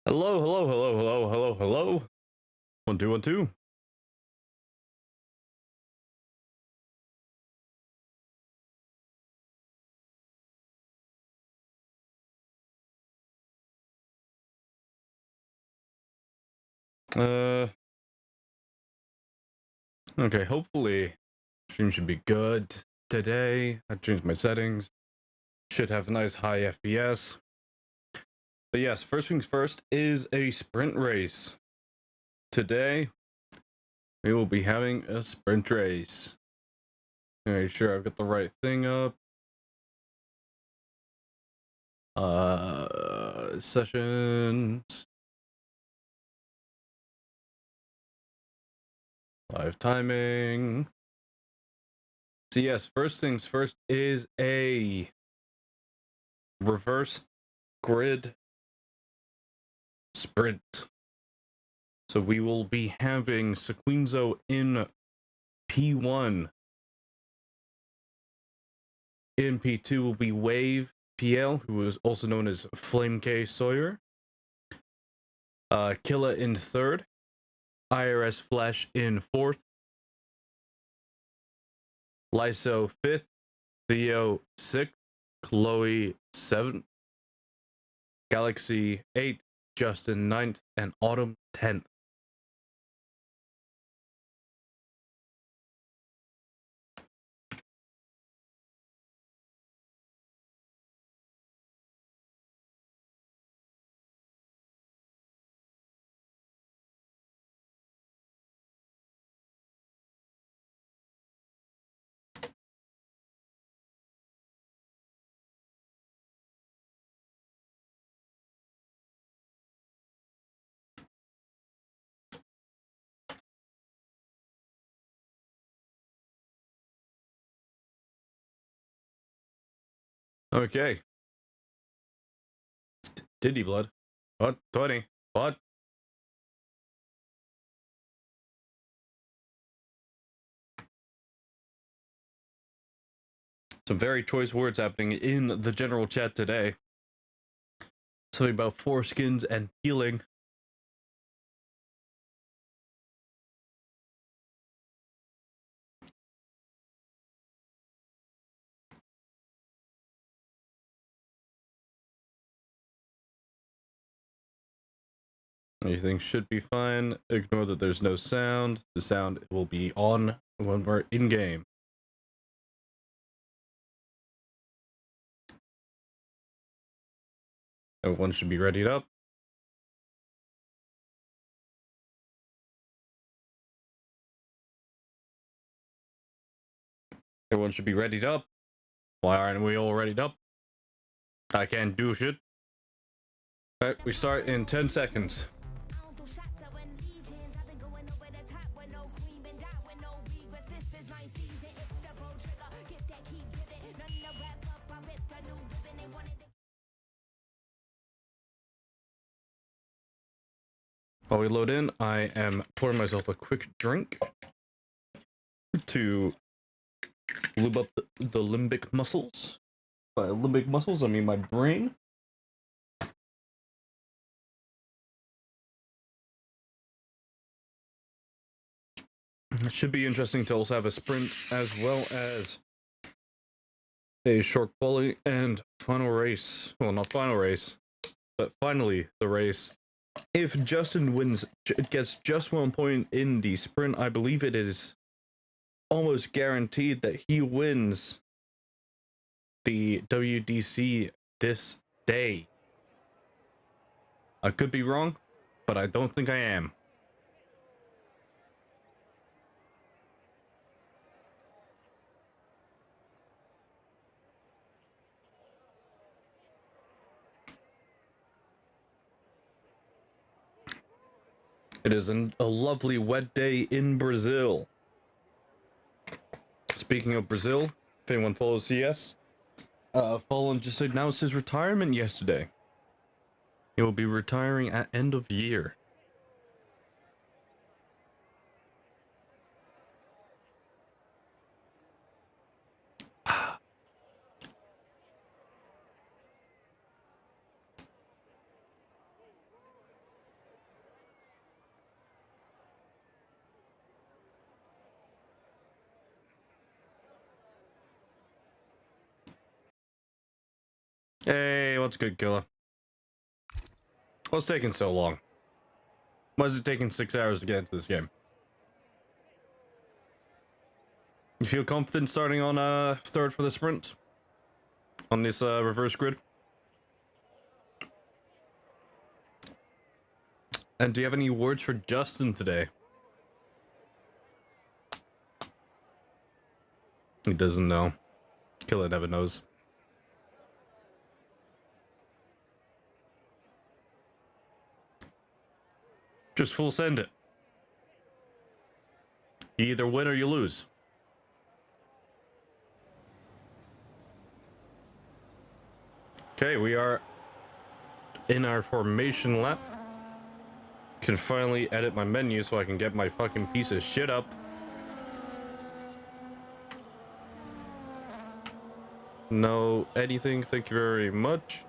Hello, hello, hello, hello, hello, hello. 1 2 1 2. Okay, hopefully stream should be good today. I changed my settings. Should have a nice high FPS. But yes, first things first is a sprint race. Today, we will be having a sprint race. Make sure I've got the right thing up. Sessions. Live timing. So yes, first things first is a reverse grid sprint. So we will be having Sequenzo in P1. In P2 will be Wave PL, who is also known as Flame K Sawyer. Killa in third. IRS Flash in fourth. Lyso fifth. Theo sixth. Chloe seventh. Galaxy 8th. Justin 9th. And Autumn 10th. Okay. Diddy Blood. What? 20. What? Some very choice words happening in the general chat today. Something about foreskins and healing. Everything should be fine. Ignore that there's no sound. The sound will be on when we're in game. Everyone should be readied up. Everyone should be readied up. Why aren't we all readied up? I can't do shit. Alright, we start in 10 seconds. While we load in, I am pouring myself a quick drink to lube up the limbic muscles. By limbic muscles, I mean my brain. It should be interesting to also have a sprint as well as a short quali and final race. Well, not final race, but finally the race. If Justin wins, gets just 1 point in the sprint, I believe it is almost guaranteed that he wins the WDC this day. I could be wrong, but I don't think I am. It is a lovely wet day in Brazil. Speaking of Brazil, if anyone follows CS, Fallen just announced his retirement yesterday. He will be retiring at end of year. Hey, what's good, killer? What's taking so long? Why is it taking 6 hours to get into this game? You feel confident starting on third for the sprint? On this reverse grid? And do you have any words for Justin today? He doesn't know. Killer never knows. Just full send it. You either win or you lose. Okay, we are in our formation lap. Can finally edit my menu so I can get my fucking piece of shit up. No anything, thank you very much.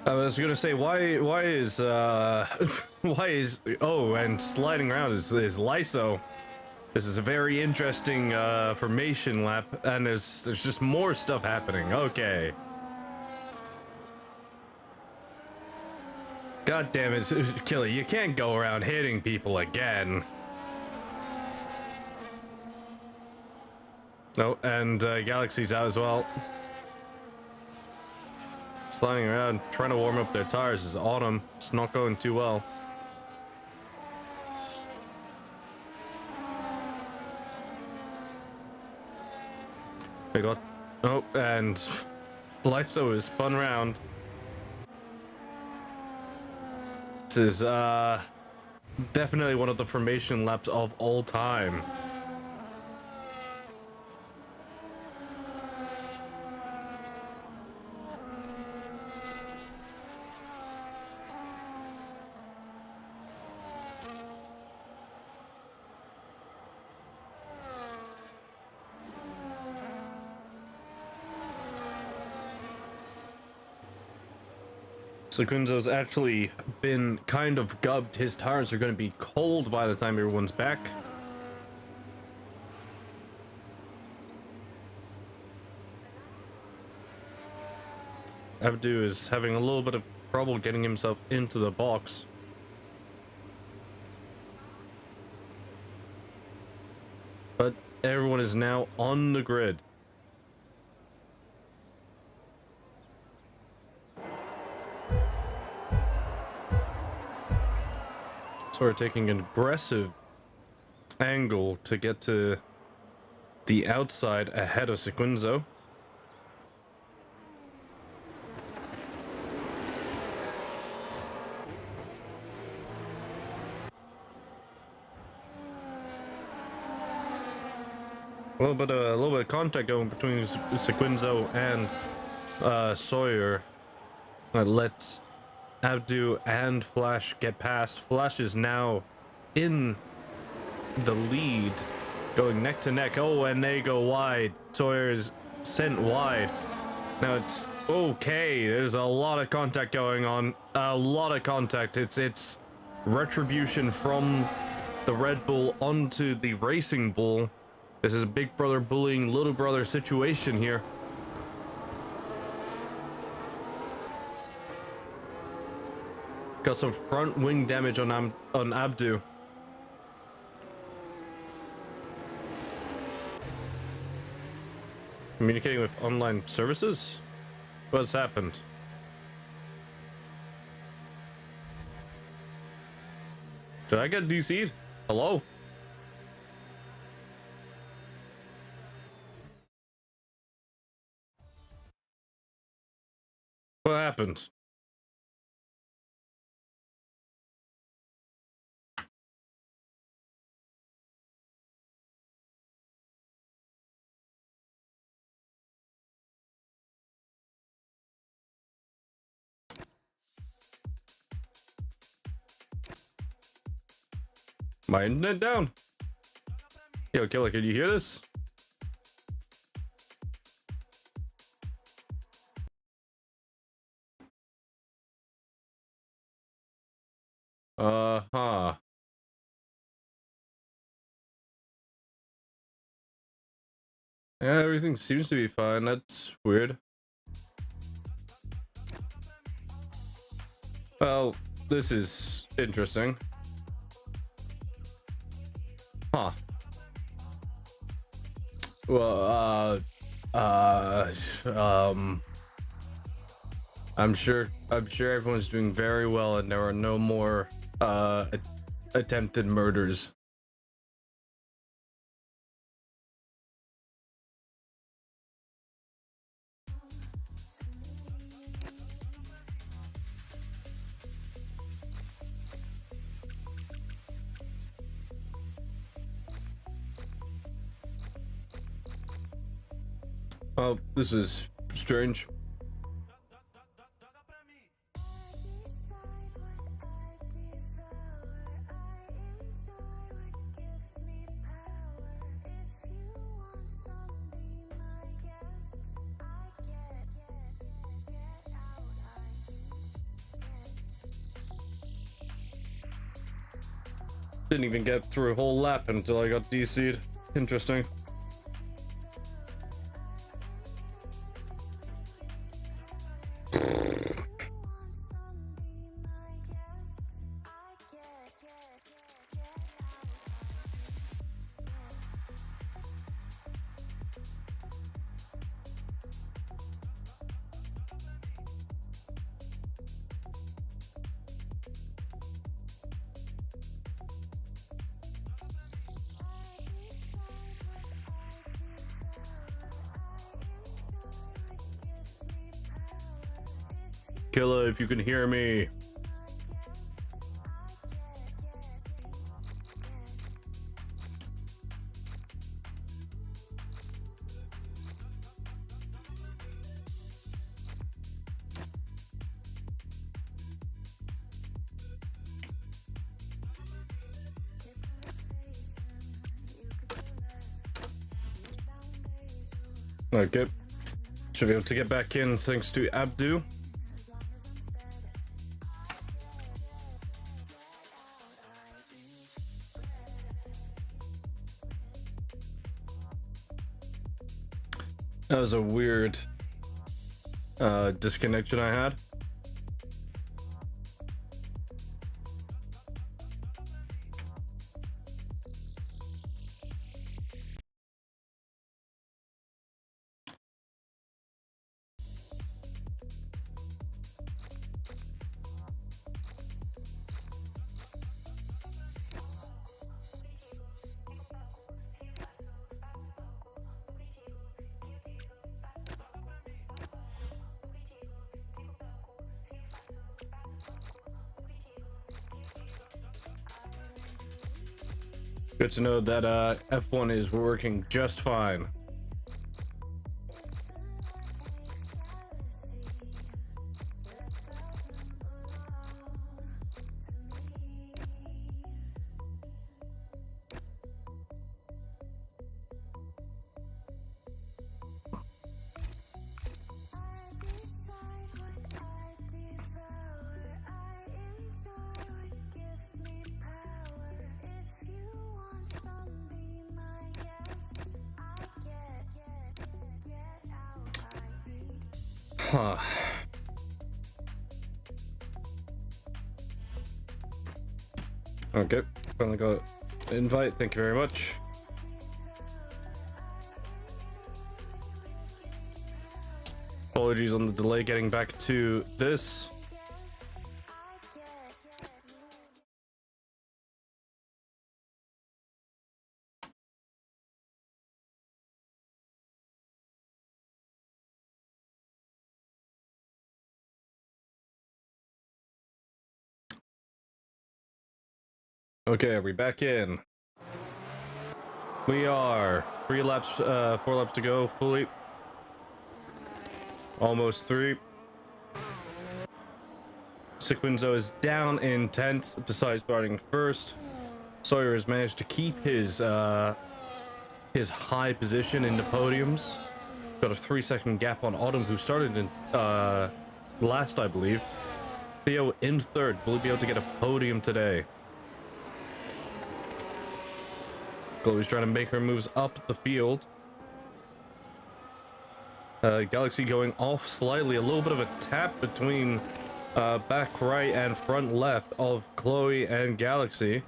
I was gonna say, why is why is, oh, and sliding around is Lyso. This is a very interesting formation lap, and there's just more stuff happening. Okay. God damn it, Killer, you can't go around hitting people again. Oh, and Galaxy's out as well. Sliding around, trying to warm up their tires is Autumn. It's not going too well. They got, oh, and Lyso is spun around. This is definitely one of the formation laps of all time. Sequenzo's actually been kind of gubbed. His tires are going to be cold by the time everyone's back. Abdu is having a little bit of trouble getting himself into the box. But everyone is now on the grid. So we're taking an aggressive angle to get to the outside ahead of Sequenzo. A little bit of contact going between Sequenzo and Sawyer. That lets Abdu and Flash get past. Flash is now in the lead, going neck to neck. Oh, and they go wide. Sawyer is sent wide. Now it's okay. There's a lot of contact going on. A lot of contact. It's retribution from the Red Bull onto the Racing Bull. This is a big brother bullying little brother situation here. Got some front wing damage on Abdu. Communicating with online services? What's happened? Did I get DC'd? Hello? What happened? My internet down. Yo, Killer, can you hear this? Uh-huh. Yeah, everything seems to be fine. That's weird. Well, this is interesting. Huh. Well, I'm sure everyone's doing very well and there are no more, attempted murders. Oh, this is strange. Didn't even get through a whole lap until I got DC'd. Interesting. Killer, if you can hear me. Okay. Should be able to get back in thanks to Abdu. That was a weird disconnection I had. Good to know that F1 is working just fine. Huh. Okay, finally got an invite. Thank you very much. Apologies on the delay getting back to this. Okay, are we back in? We are. 4 laps to go fully. Almost 3. Sequenzo is down in 10th, decides starting first. Sawyer has managed to keep his high position in the podiums. Got a 3-second gap on Autumn, who started in last, I believe. Theo in third. Will he be able to get a podium today? Chloe's trying to make her moves up the field. Galaxy going off slightly. A little bit of a tap between back right and front left of Chloe and Galaxy.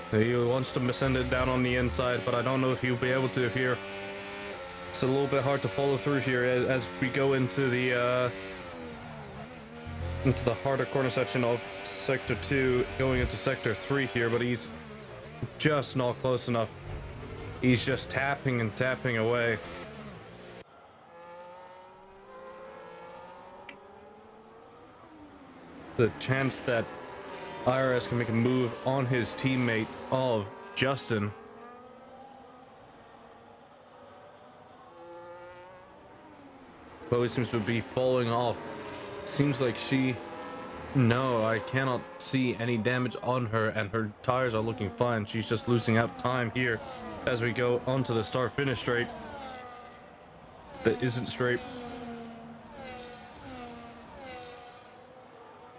He wants to send it down on the inside, but I don't know if he'll be able to here. It's a little bit hard to follow through here as we go into the harder corner section of Sector 2, going into Sector 3 here, but he's just not close enough. He's just tapping and tapping away. The chance that IRS can make a move on his teammate of Justin. Chloe seems to be falling off. Seems like she... No, I cannot see any damage on her, and her tires are looking fine. She's just losing out time here as we go onto the start-finish straight. That isn't straight.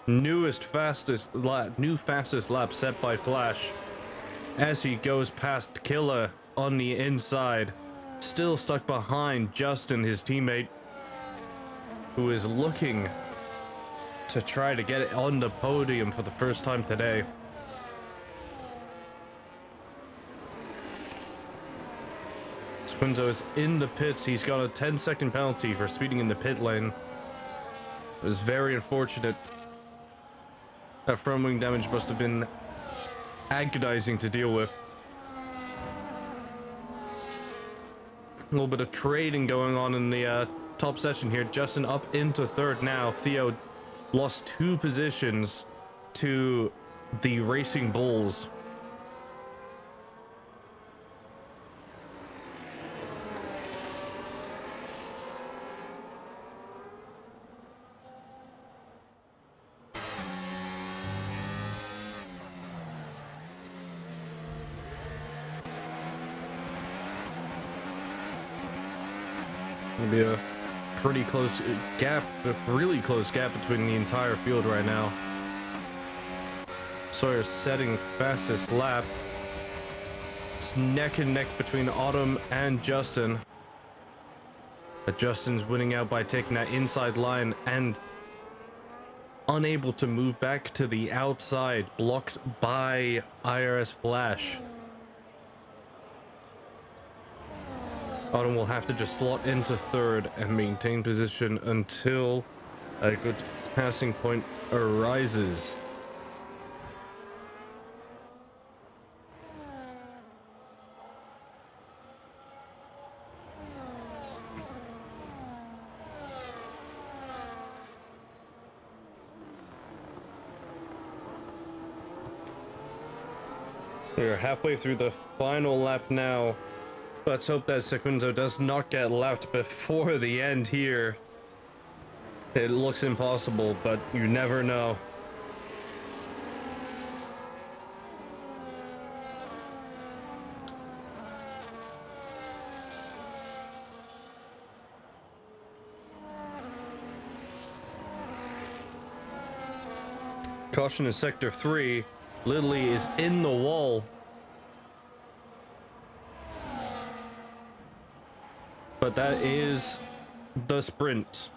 New fastest lap set by Flash as he goes past Killa on the inside, still stuck behind Justin, his teammate, who is looking to try to get on the podium for the first time today. Squinzo is in the pits. He's got a 10-second penalty for speeding in the pit lane. It was very unfortunate. That front wing damage must have been agonizing to deal with. A little bit of trading going on in the top section here. Justin up into third now. Theo lost 2 positions to the Racing Bulls. Be a pretty close gap, a really close gap between the entire field right now. Sawyer setting fastest lap. It's neck and neck between Autumn and Justin. But Justin's winning out by taking that inside line and unable to move back to the outside, blocked by IRS Flash. Autumn will have to just slot into third and maintain position until a good passing point arises. We're halfway through the final lap now. Let's hope that Sequenzo does not get lapped before the end here. It looks impossible, but you never know. Caution in Sector 3. Literally is in the wall. But that is the sprint.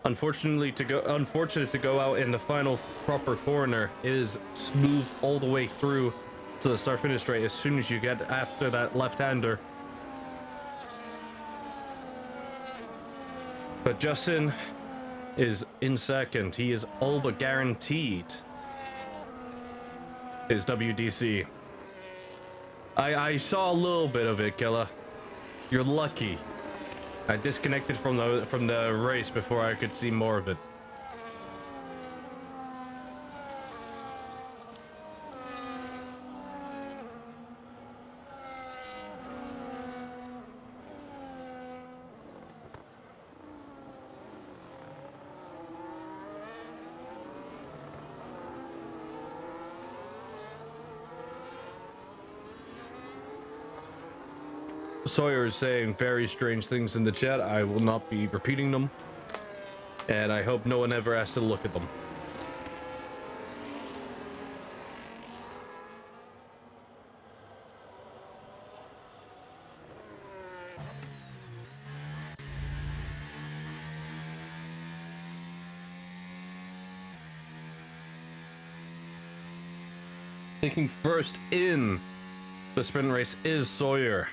Unfortunate to go out in the final proper corner. It is smooth all the way through to the start finish straight as soon as you get after that left-hander. But Justin is in second. He is all but guaranteed his WDC. I saw a little bit of it, Killa. You're lucky. I disconnected from the race before I could see more of it. Sawyer is saying very strange things in the chat. I will not be repeating them, and I hope no one ever has to look at them. Taking first in the sprint race is Sawyer.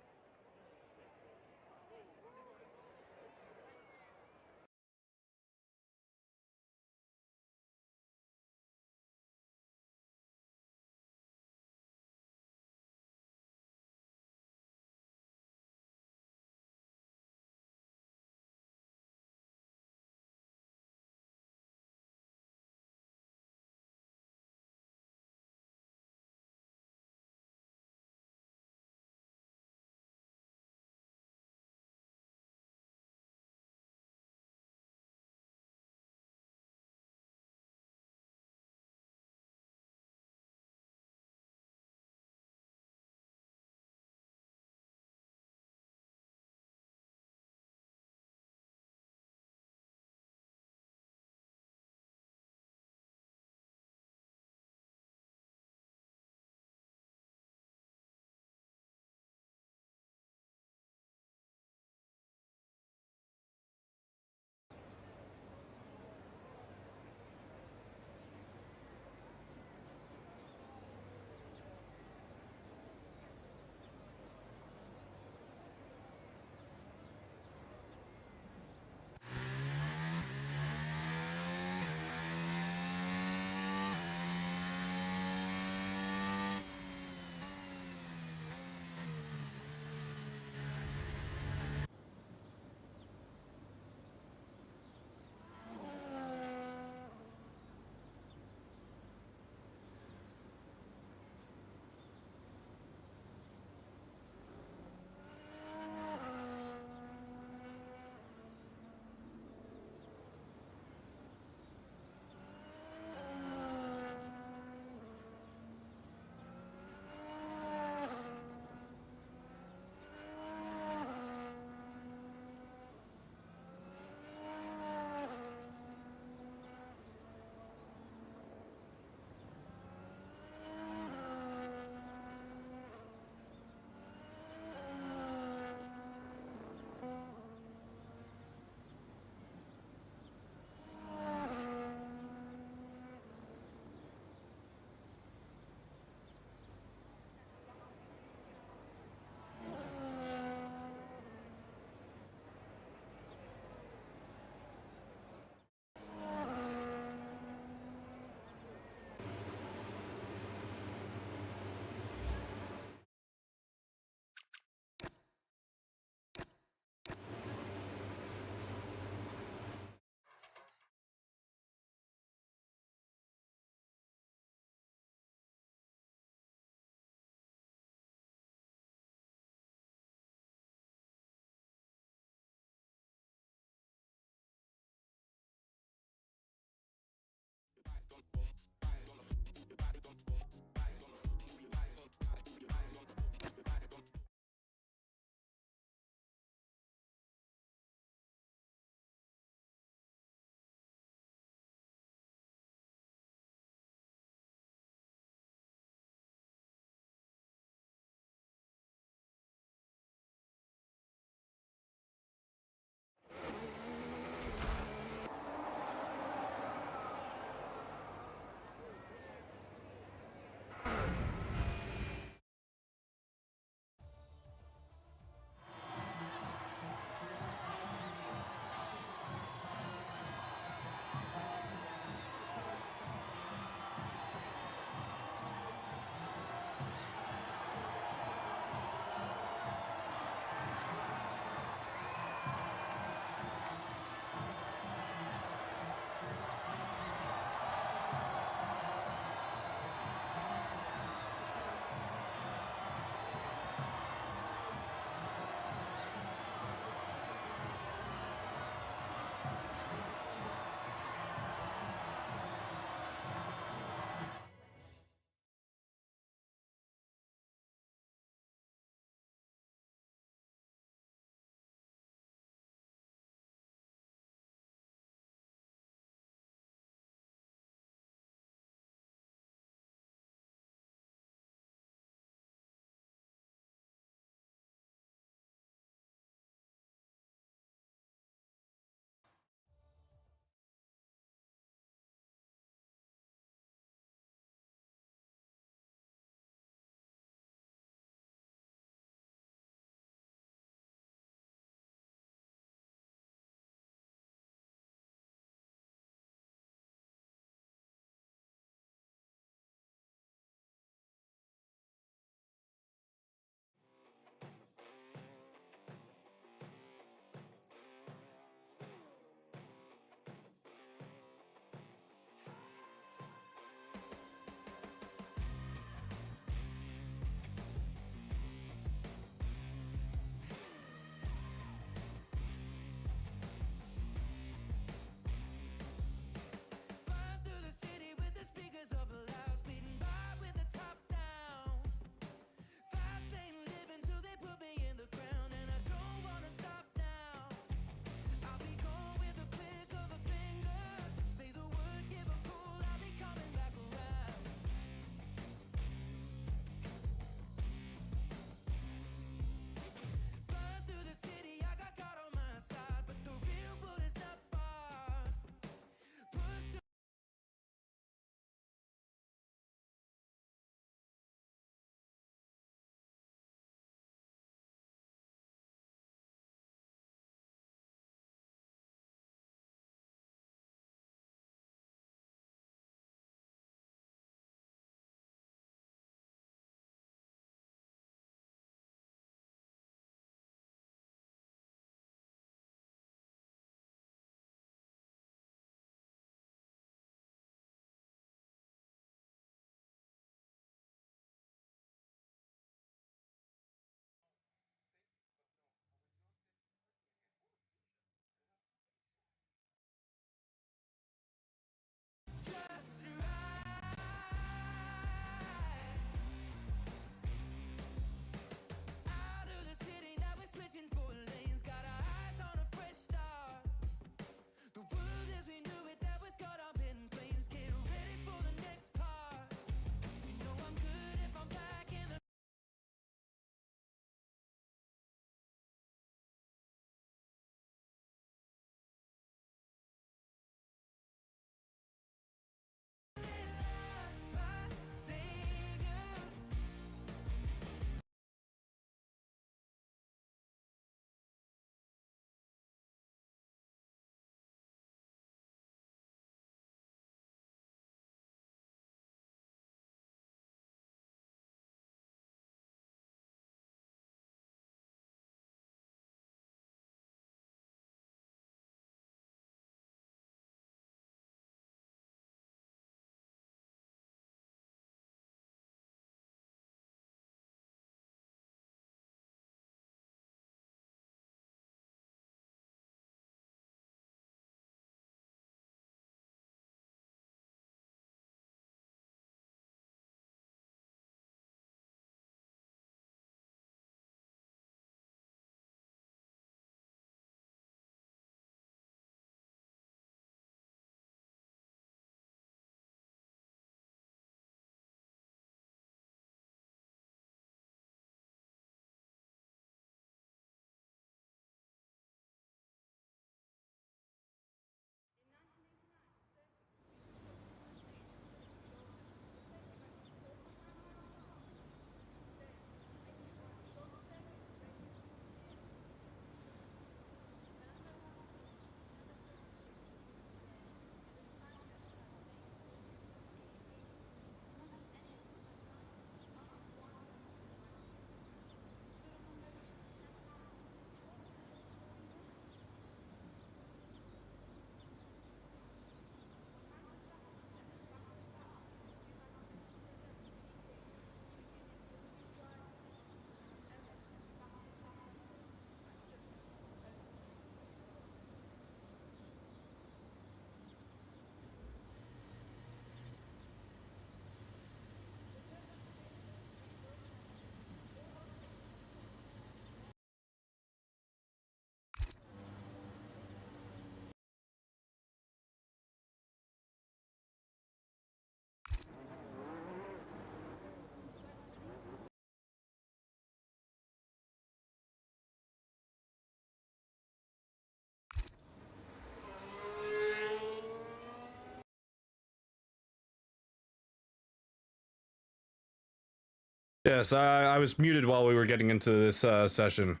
Yes, I was muted while we were getting into this session.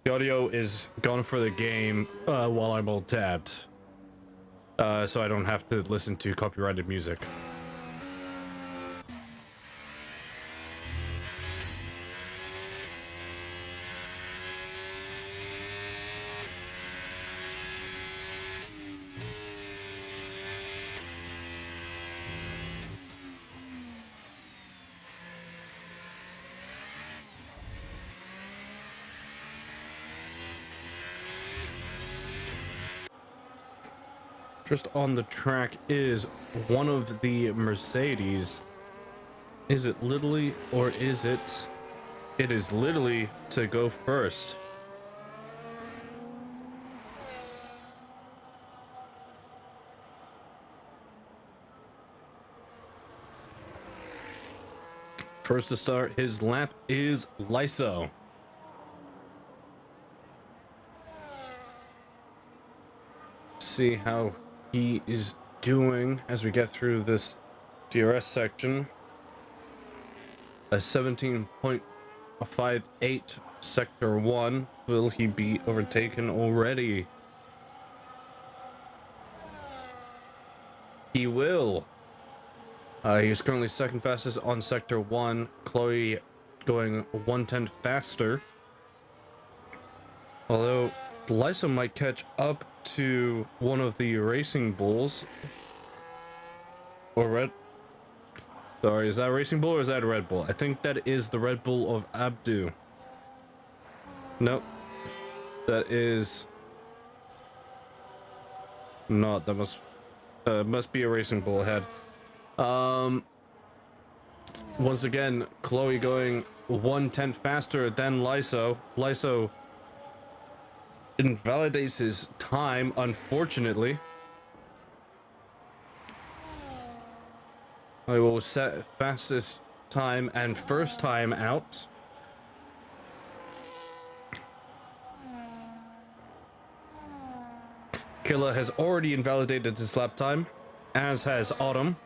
The audio is gone for the game while I'm all tabbed. So I don't have to listen to copyrighted music. Just on the track is one of the Mercedes. Is it Literally, or is it... It is Literally to go first. First to start his lap is Lyso. See how he is doing as we get through this DRS section. A 17.58 sector 1. Will he be overtaken already? He will. He's currently second fastest on sector 1. Chloe going 1/10 faster. Although Lyso might catch up to one of the Racing Bulls. Or Red... Sorry, is that Racing Bull or is that Red Bull? I think that is the Red Bull of Abdu. Nope. That is... not, that must be a Racing Bull ahead. Once again, Chloe going 1/10 faster than Lyso. Lyso invalidates his time, unfortunately. I will set fastest time and first time out. Killer has already invalidated his lap time, as has Autumn.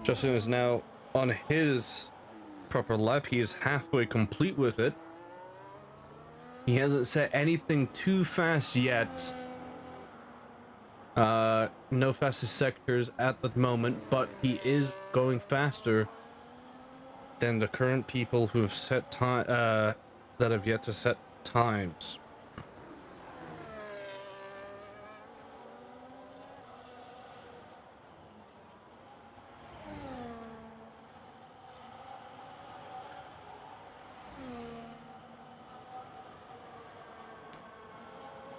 Justin is now on his proper lap. He is halfway complete with it. He hasn't set anything too fast yet. No fastest sectors at the moment, but he is going faster than the current people who have set time, that have yet to set times.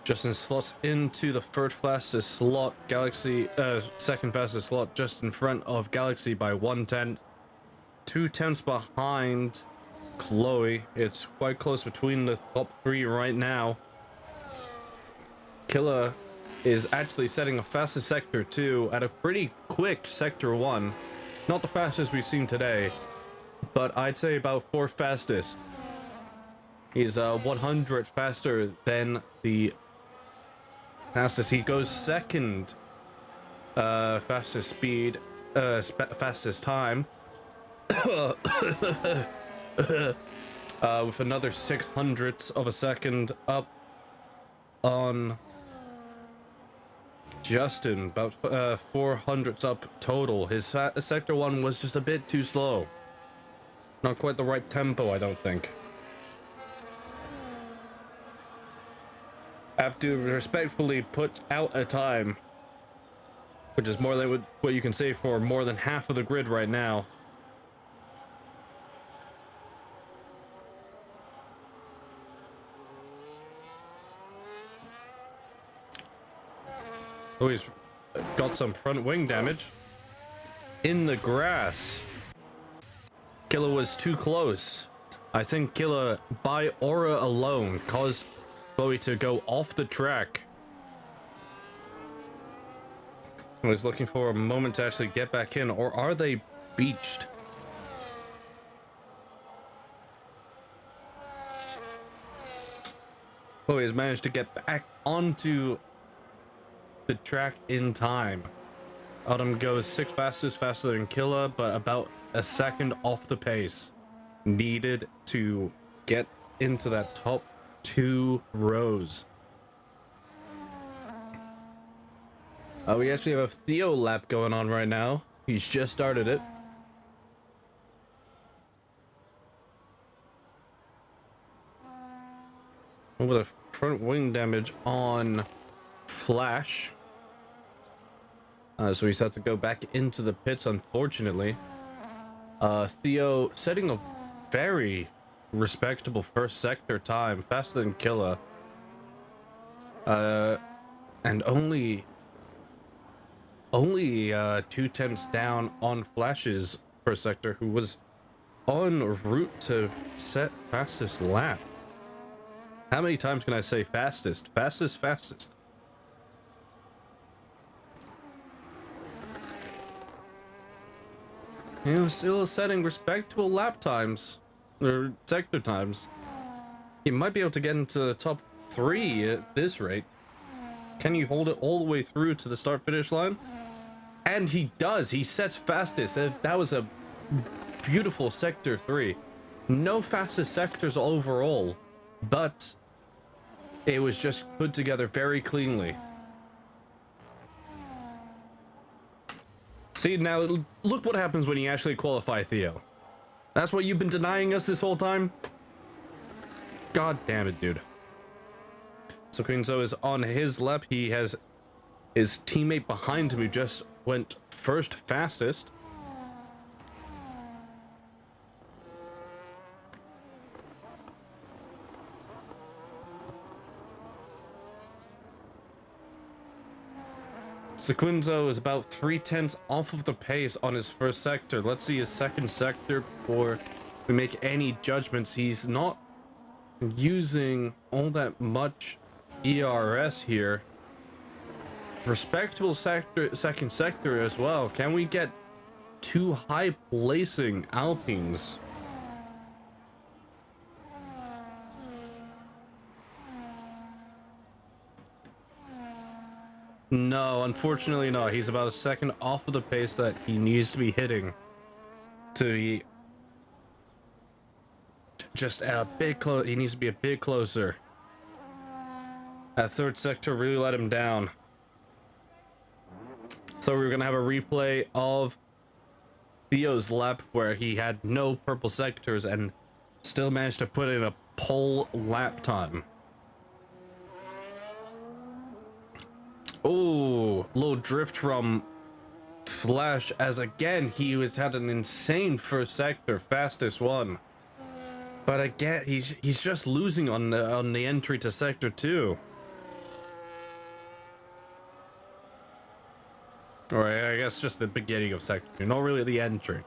Justin slots into the third fastest slot. Galaxy, second fastest slot, just in front of Galaxy by 1/10. 2/10 behind Chloe. It's quite close between the top three right now. Killa is actually setting a fastest sector 2 at a pretty quick sector 1. Not the fastest we've seen today, but I'd say about fourth fastest. He's 100 faster than the fastest. He goes second fastest speed, fastest time. With another 600ths of a second up on Justin, about 400ths up total. His sector 1 was just a bit too slow. Not quite the right tempo, I don't think. Abdu respectfully puts out a time, which is more than what you can say for more than half of the grid right now. Oh, he's got some front wing damage. In the grass. Killa was too close. I think Killa, by aura alone, caused Chloe to go off the track. I was looking for a moment to actually get back in, or are they beached? Chloe has managed to get back onto the track in time. Autumn goes 6 fastest, faster than Killa, but about a second off the pace needed to get into that top 2 rows. We actually have a Theo lap going on right now. He's just started it. With a front wing damage on Flash. So he's had to go back into the pits, unfortunately. Theo setting a very respectable first sector time, faster than Killa. And only 2 tenths down on Flash's first sector, who was en route to set fastest lap. How many times can I say fastest? Fastest. You know, still setting respectable lap times, or sector times. He might be able to get into the top 3 at this rate. Can you hold it all the way through to the start-finish line? And he does. He sets fastest. That was a beautiful sector 3. No fastest sectors overall, but it was just put together very cleanly. See, now look what happens when you actually qualify Theo. That's what you've been denying us this whole time? God damn it, dude. So Quinzo is on his lap. He has his teammate behind him who just went first fastest. Sequenzo is about 3 tenths off of the pace on his first sector. Let's see his second sector before we make any judgments. He's not using all that much ERS here. Respectable second sector as well. Can we get 2 high placing Alpines? No, unfortunately not. He's about a second off of the pace that he needs to be hitting to be just a bit close. He needs to be a bit closer. That third sector really let him down. So we're gonna have a replay of Theo's lap where he had no purple sectors and still managed to put in a pole lap time. Oh, little drift from Flash, as again he had an insane first sector, fastest one. But again, he's just losing on the entry to sector 2. Or I guess just the beginning of sector 2, not really the entry.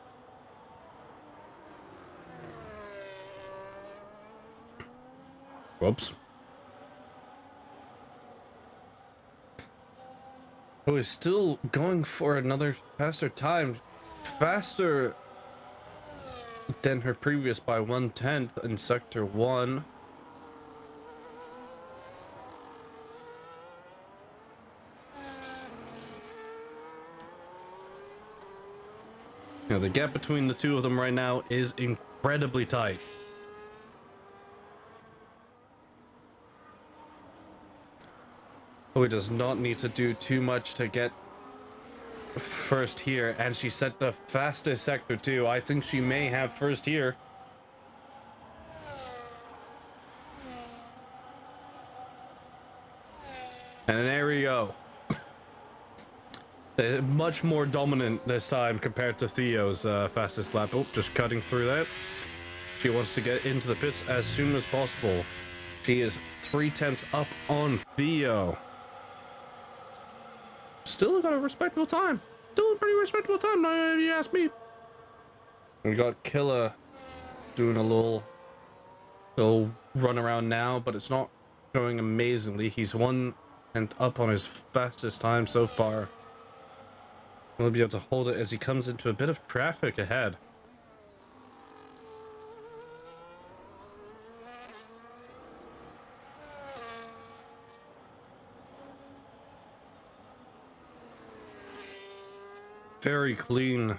Whoops. Oh, he's still going for another faster time. Faster than her previous by 1/10 in sector 1. You know, the gap between the two of them right now is incredibly tight. Oh, he does not need to do too much to get first here, and she set the fastest sector too. I think she may have first here. And there we go. Much more dominant this time compared to Theo's fastest lap. Oh, just cutting through that. She wants to get into the pits as soon as possible. She is 3 tenths up on Theo. Still got a respectable time. Still a pretty respectable time, if you ask me. We got Killa doing a little run around now, but it's not going amazingly. He's 1 tenth up on his fastest time so far. We'll be able to hold it as he comes into a bit of traffic ahead. very clean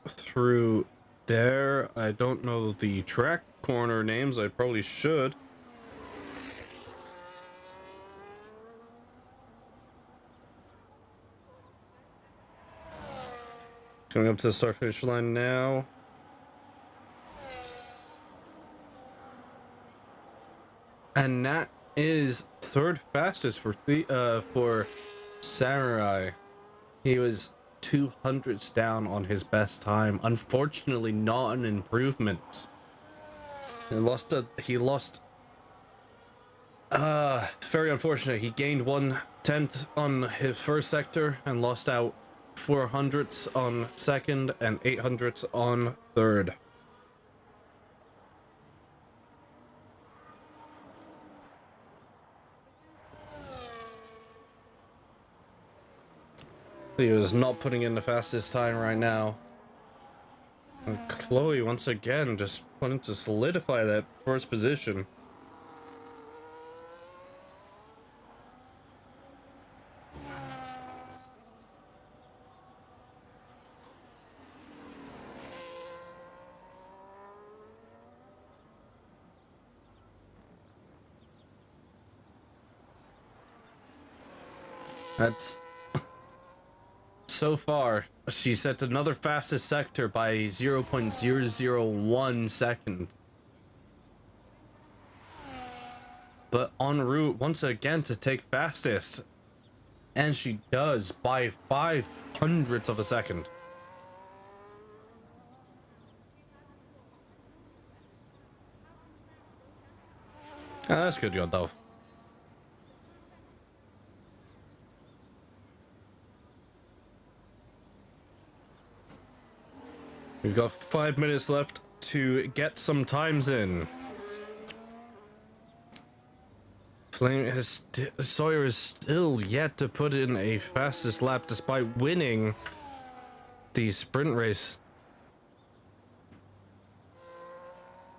through there. I don't know the track corner names. I probably should. Coming up to the start finish line now. And that is third fastest for Samurai. He was 200ths down on his best time. Unfortunately, not an improvement. He lost. Very unfortunate. He gained 1/10 on his first sector and lost out 400ths on second and 800ths on third. He was not putting in the fastest time right now. And Chloe, once again, just wanting to solidify that first position. That's... So far, she set another fastest sector by 0.001 second. But en route once again to take fastest. And she does by 0.05 of a second. Ah, that's good, Yodov. We've got 5 minutes left to get some times in. Sawyer is still yet to put in a fastest lap despite winning the sprint race.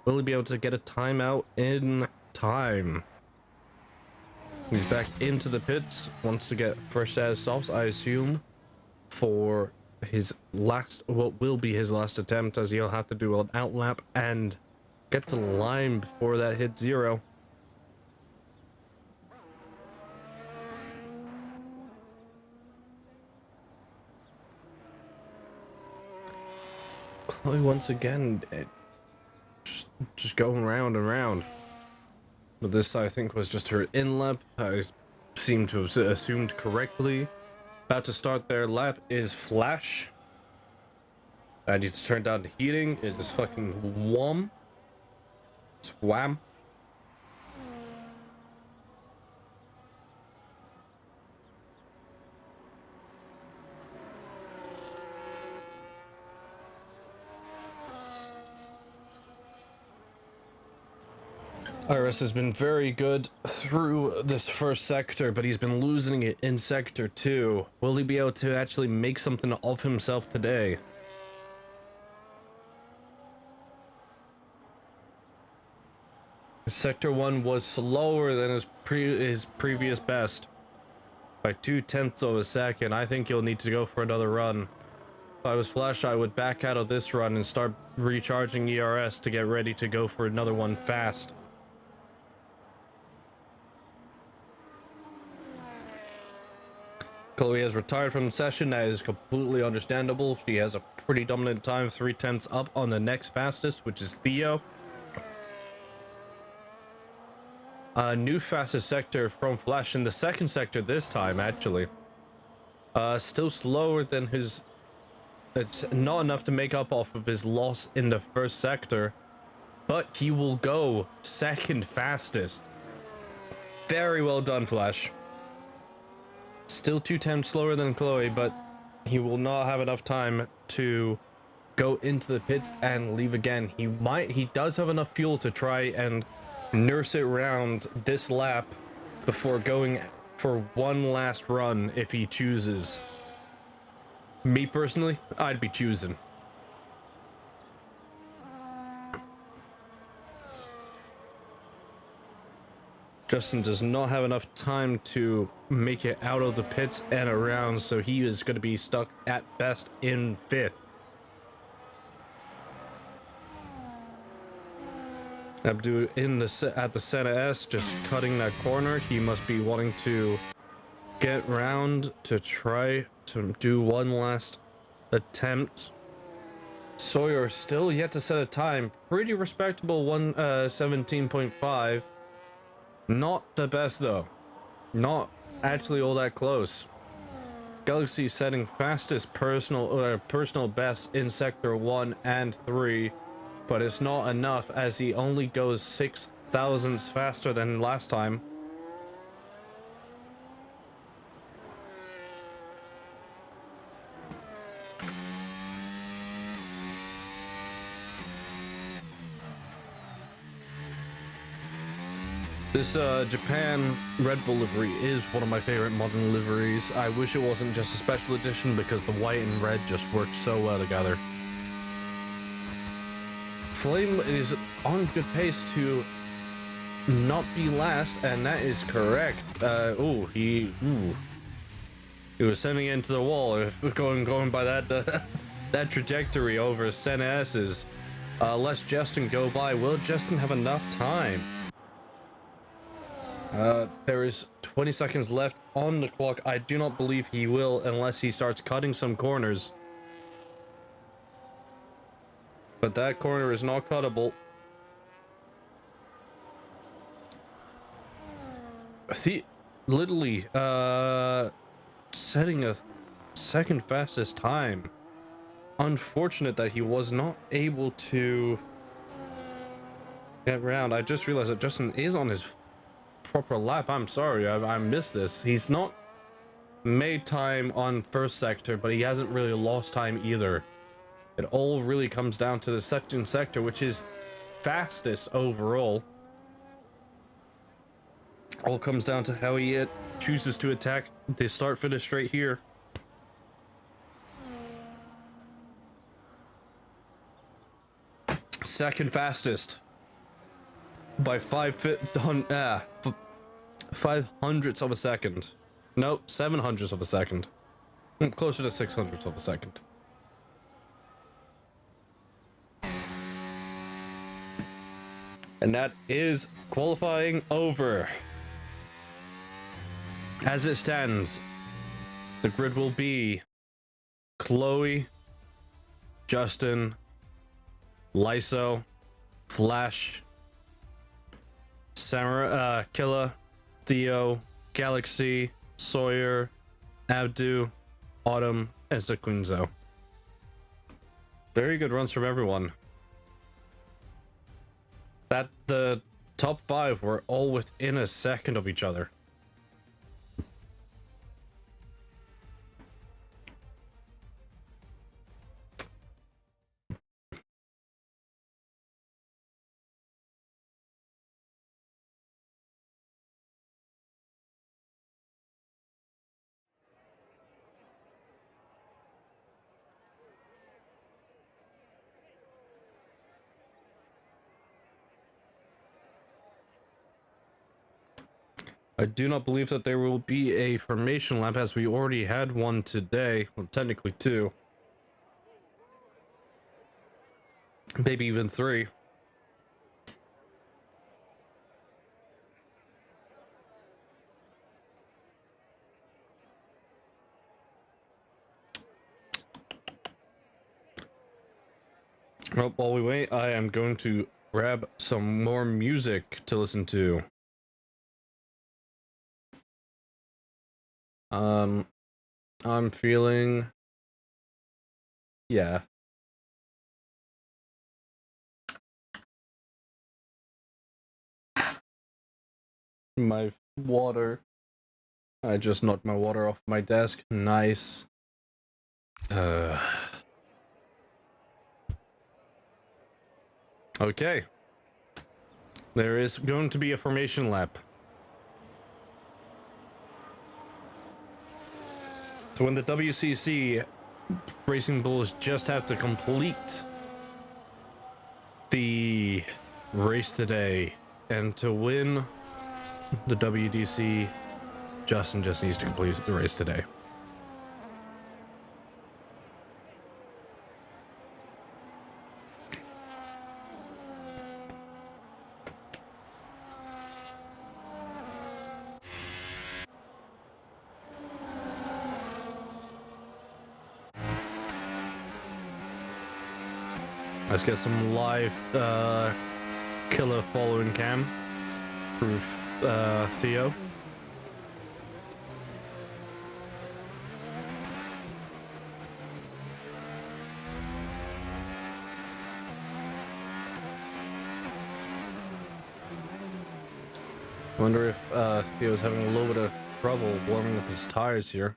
Will he be able to get a timeout in time? He's back into the pits, wants to get fresh set of softs, I assume, for his last, what will be his last attempt, as he'll have to do an outlap and get to the line before that hits zero. Chloe once again, just going round and round. But this, I think, was just her in-lap. I seem to have assumed correctly. About to start their lap is Flash. I need to turn down the heating. It is fucking warm. Swam. Iris has been very good through this first sector, but he's been losing it in sector 2. Will he be able to actually make something of himself today? Sector 1 was slower than his previous best by 0.2 of a second. I think he'll need to go for another run. If I was Flash, I would back out of this run and start recharging ERS to get ready to go for another one fast. Chloe has retired from the session. That is completely understandable. She has a pretty dominant time, 0.3 up on the next fastest, which is Theo. A new fastest sector from Flash in the second sector this time, actually. Still slower than his... It's not enough to make up off of his loss in the first sector, but he will go second fastest. Very well done, Flash. Still 2 times slower than Chloe, but he will not have enough time to go into the pits and leave again. He does have enough fuel to try and nurse it around this lap before going for one last run if he chooses. Me personally, I'd be choosing. Justin does not have enough time to make it out of the pits and around, so he is going to be stuck at best in 5th. Abdu at the center S, just cutting that corner. He must be wanting to get round to try to do one last attempt. Sawyer still yet to set a time. Pretty respectable 1:17.5. Not the best though. Not actually all that close. Galaxy setting fastest personal best in sector 1 and 3. But it's not enough as he only goes 6 thousandths faster than last time. This Japan Red Bull livery is one of my favorite modern liveries. I wish it wasn't just a special edition because the white and red just work so well together. Flame is on good pace to not be last, and that is correct. He was sending it into the wall. Going by that that trajectory over Senna S's. Lets Justin go by. Will Justin have enough time? There is 20 seconds left on the clock. I do not believe he will unless he starts cutting some corners. But that corner is not cuttable. See, literally, setting a second fastest time. Unfortunate that he was not able to get round. I just realized that Justin is on his proper lap. I'm sorry, I missed this. He's not made time on first sector, but he hasn't really lost time either. It all really comes down to the second sector, which is fastest overall. All comes down to how he chooses to attack the start finish straight here. Second fastest by 5/500ths of a second. Nope, 700ths of a second. Closer to 600ths of a second. And that is qualifying over. As it stands, the grid will be Chloe, Justin, Lyso, Flash, Samurai, Killa, Theo, Galaxy, Sawyer, Abdu, Autumn, and Zaquinzo. Very good runs from everyone. That the top 5 were all within a second of each other. I do not believe that there will be a formation lap as we already had one today. Well, technically 2. Maybe even 3. Well, while we wait, I am going to grab some more music to listen to. I'm feeling, yeah. My water. I just knocked my water off my desk. Nice. Okay. There is going to be a formation lap. So when the WCC Racing Bulls just have to complete the race today, and to win the WDC. Justin just needs to complete the race today. Let's get some live killer following cam proof Theo. I wonder if Theo's having a little bit of trouble warming up his tires here.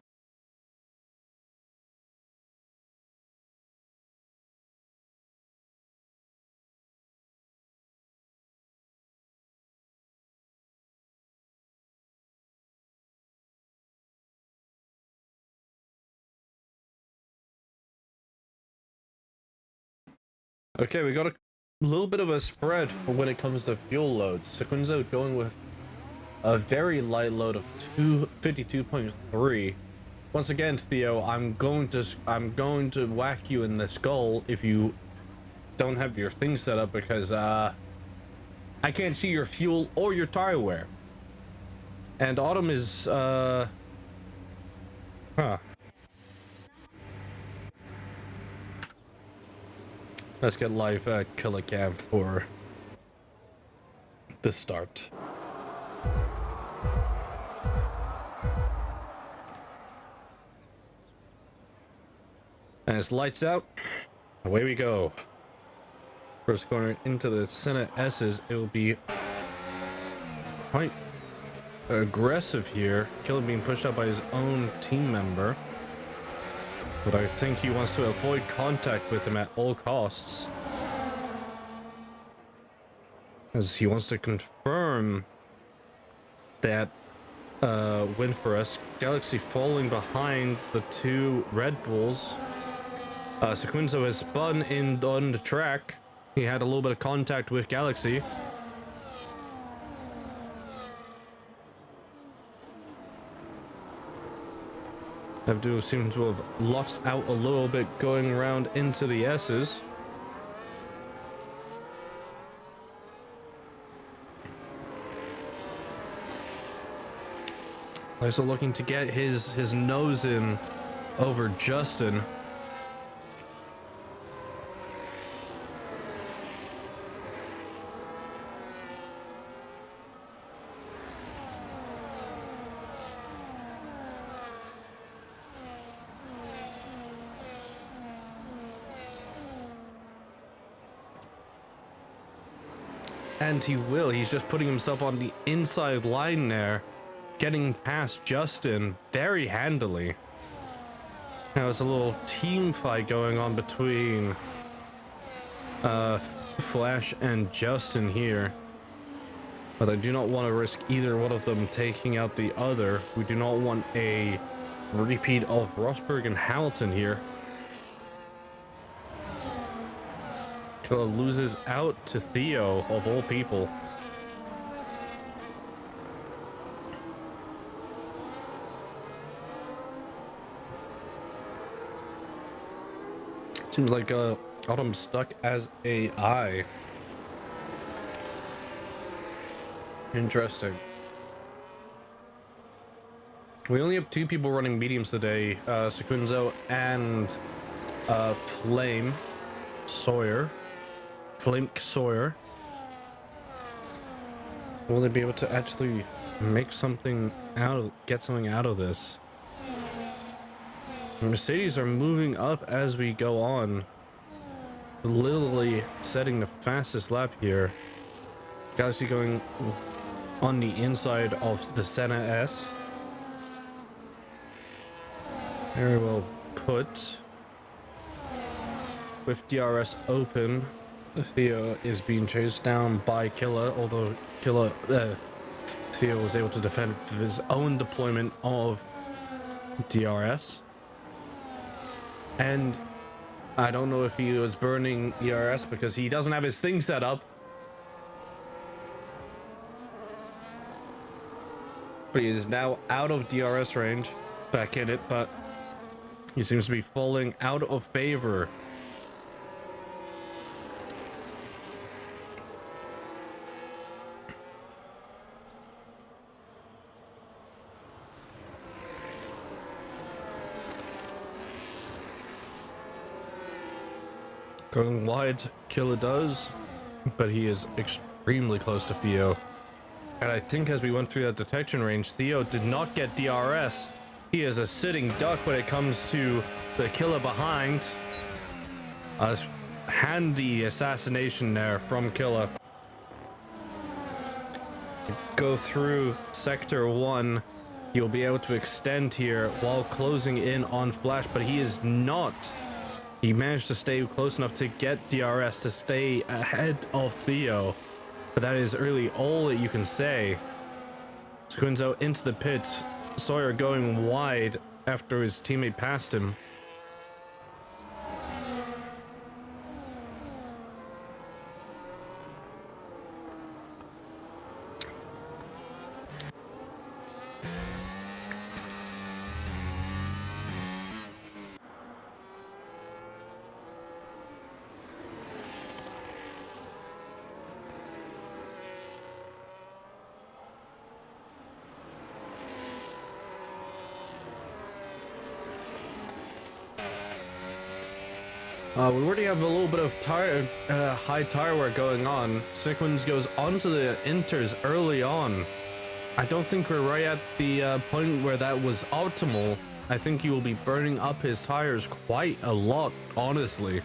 Okay, we got a little bit of a spread when it comes to fuel loads. Sequenzo going with a very light load of 252.3. Once again, Theo, I'm going to whack you in the skull if you don't have your thing set up, because I can't see your fuel or your tire wear. And Autumn is Let's get live killer cam for the start. And it's lights out. Away we go. First corner into the Senna S's. It will be quite aggressive here. Killer being pushed out by his own team member. But I think he wants to avoid contact with him at all costs, as he wants to confirm that win for us. Galaxy falling behind the two Red Bulls. Sequenzo has spun in on the track. He had a little bit of contact with Galaxy. Abdul seems to have lost out a little bit going around into the S's. Also looking to get his nose in over Justin. And he will. He's just putting himself on the inside line there, getting past Justin very handily. Now there's a little team fight going on between Flash and Justin here. But I do not want to risk either one of them taking out the other. We do not want a repeat of Rosberg and Hamilton here. Killer loses out to Theo, of all people. Seems like Autumn's stuck as AI. Interesting. We only have two people running mediums today, Sequenzo and Flame Sawyer. Will they be able to actually make something get something out of this? Mercedes are moving up as we go on, literally setting the fastest lap here. Galaxy going on the inside of the Senna S. Very well put. With DRS open, Theo is being chased down by Killer, although Theo was able to defend his own deployment of DRS. And I don't know if he was burning ERS because he doesn't have his thing set up. but he is now out of DRS range. Back in it, but he seems to be falling out of favor. Going wide, Killer does, but he is extremely close to Theo. And I think as we went through that detection range, Theo did not get DRS. He is a sitting duck when it comes to the Killer behind. A handy assassination there from Killer. Go through Sector 1. You'll be able to extend here while closing in on Flash, but he is not. He managed to stay close enough to get DRS to stay ahead of Theo. But that is really all that you can say. Sequenzo into the pits. Sawyer going wide after his teammate passed him. We already have a little bit of high tire wear going on. Sequence goes onto the inters early on. I don't think we're right at the point where that was optimal. I think he will be burning up his tires quite a lot, honestly.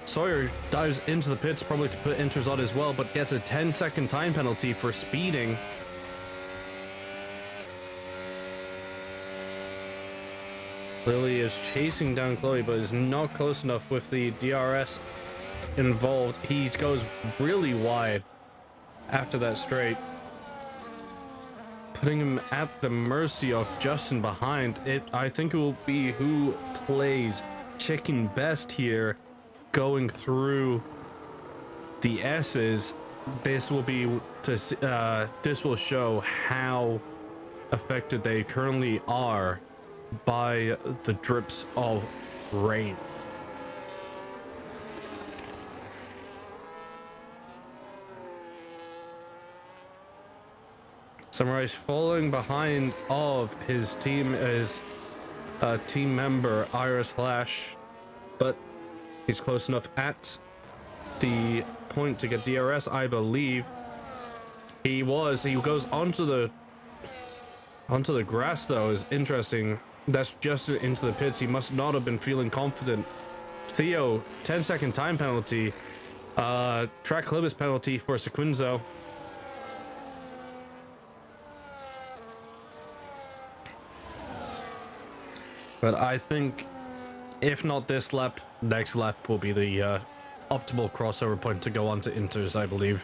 Sawyer dives into the pits probably to put inters on as well, but gets a 10-second time penalty for speeding. Lily is chasing down Chloe, but is not close enough with the DRS involved. He goes really wide after that straight, putting him at the mercy of Justin behind. I think it will be who plays chicken best here going through the S's. This will be this will show how affected they currently are by the drips of rain. Samurai's falling behind of his team is team member Iris Flash, but he's close enough at the point to get DRS, I believe. He goes onto the grass though. Is interesting. That's just into the pits. He must not have been feeling confident. Theo, 10-second time penalty. Track limits penalty for Sequenzo. But I think if not this lap, next lap will be the optimal crossover point to go on to inters, I believe.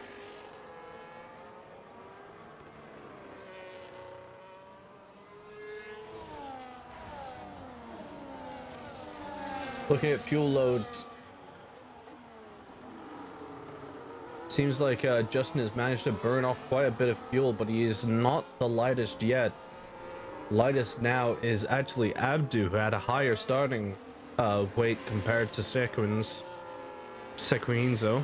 Looking at fuel loads, seems like Justin has managed to burn off quite a bit of fuel, but he is not the lightest yet. Lightest now is actually Abdu, who had a higher starting weight compared to Sequenzo.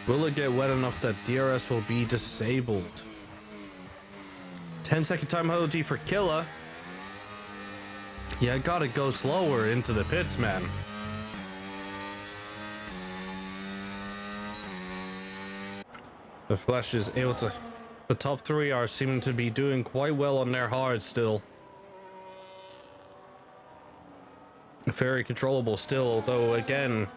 Will it get wet enough that DRS will be disabled? 10-second time penalty for Killa. Yeah, I gotta go slower into the pits, man. The Flash is able to... The top three are seeming to be doing quite well on their hard still. Very controllable still, although again...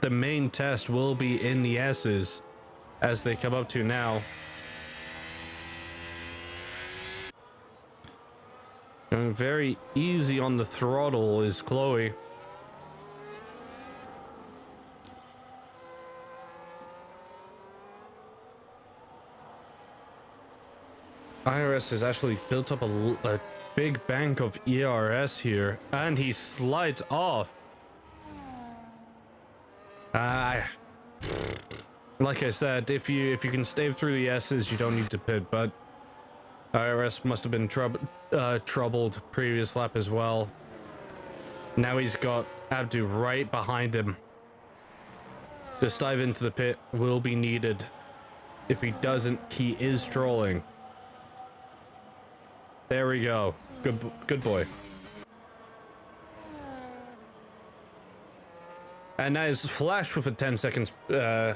The main test will be in the S's as they come up to now. Going very easy on the throttle is Chloe. IRS has actually built up a big bank of ERS here, and he slides off. Like I said, if you can stave through the S's, you don't need to pit, but IRS must have been troubled previous lap as well. Now he's got Abdu right behind him. This dive into the pit will be needed. If he doesn't, he is trolling. There we go. Good boy. And that is Flash with a 10 seconds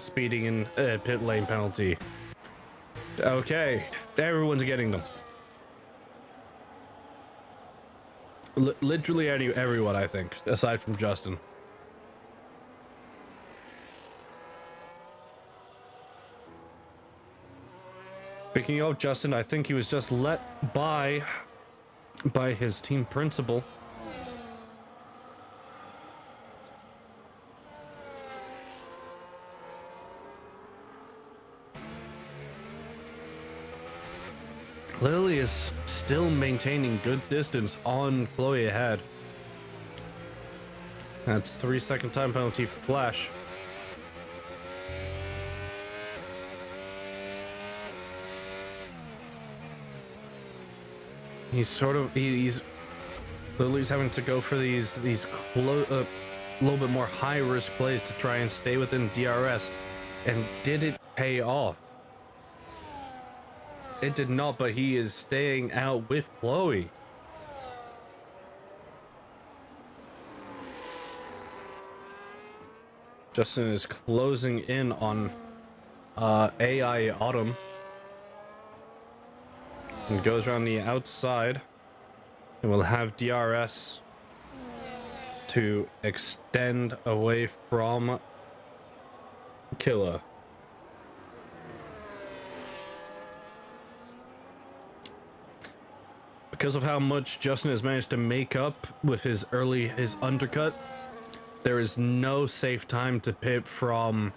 speeding in pit lane penalty. Okay, everyone's getting them. Literally everyone, I think, aside from Justin. Speaking of Justin, I think he was just let by his team principal. Lily is still maintaining good distance on Chloe ahead. That's 3-second time penalty for Flash. He's Lily's having to go for these little bit more high risk plays to try and stay within DRS, and did it pay off? It did not, but he is staying out with Chloe. Justin is closing in on AI Autumn. And goes around the outside. And we'll have DRS to extend away from Killer. Because of how much Justin has managed to make up with his undercut, there is no safe time to pit for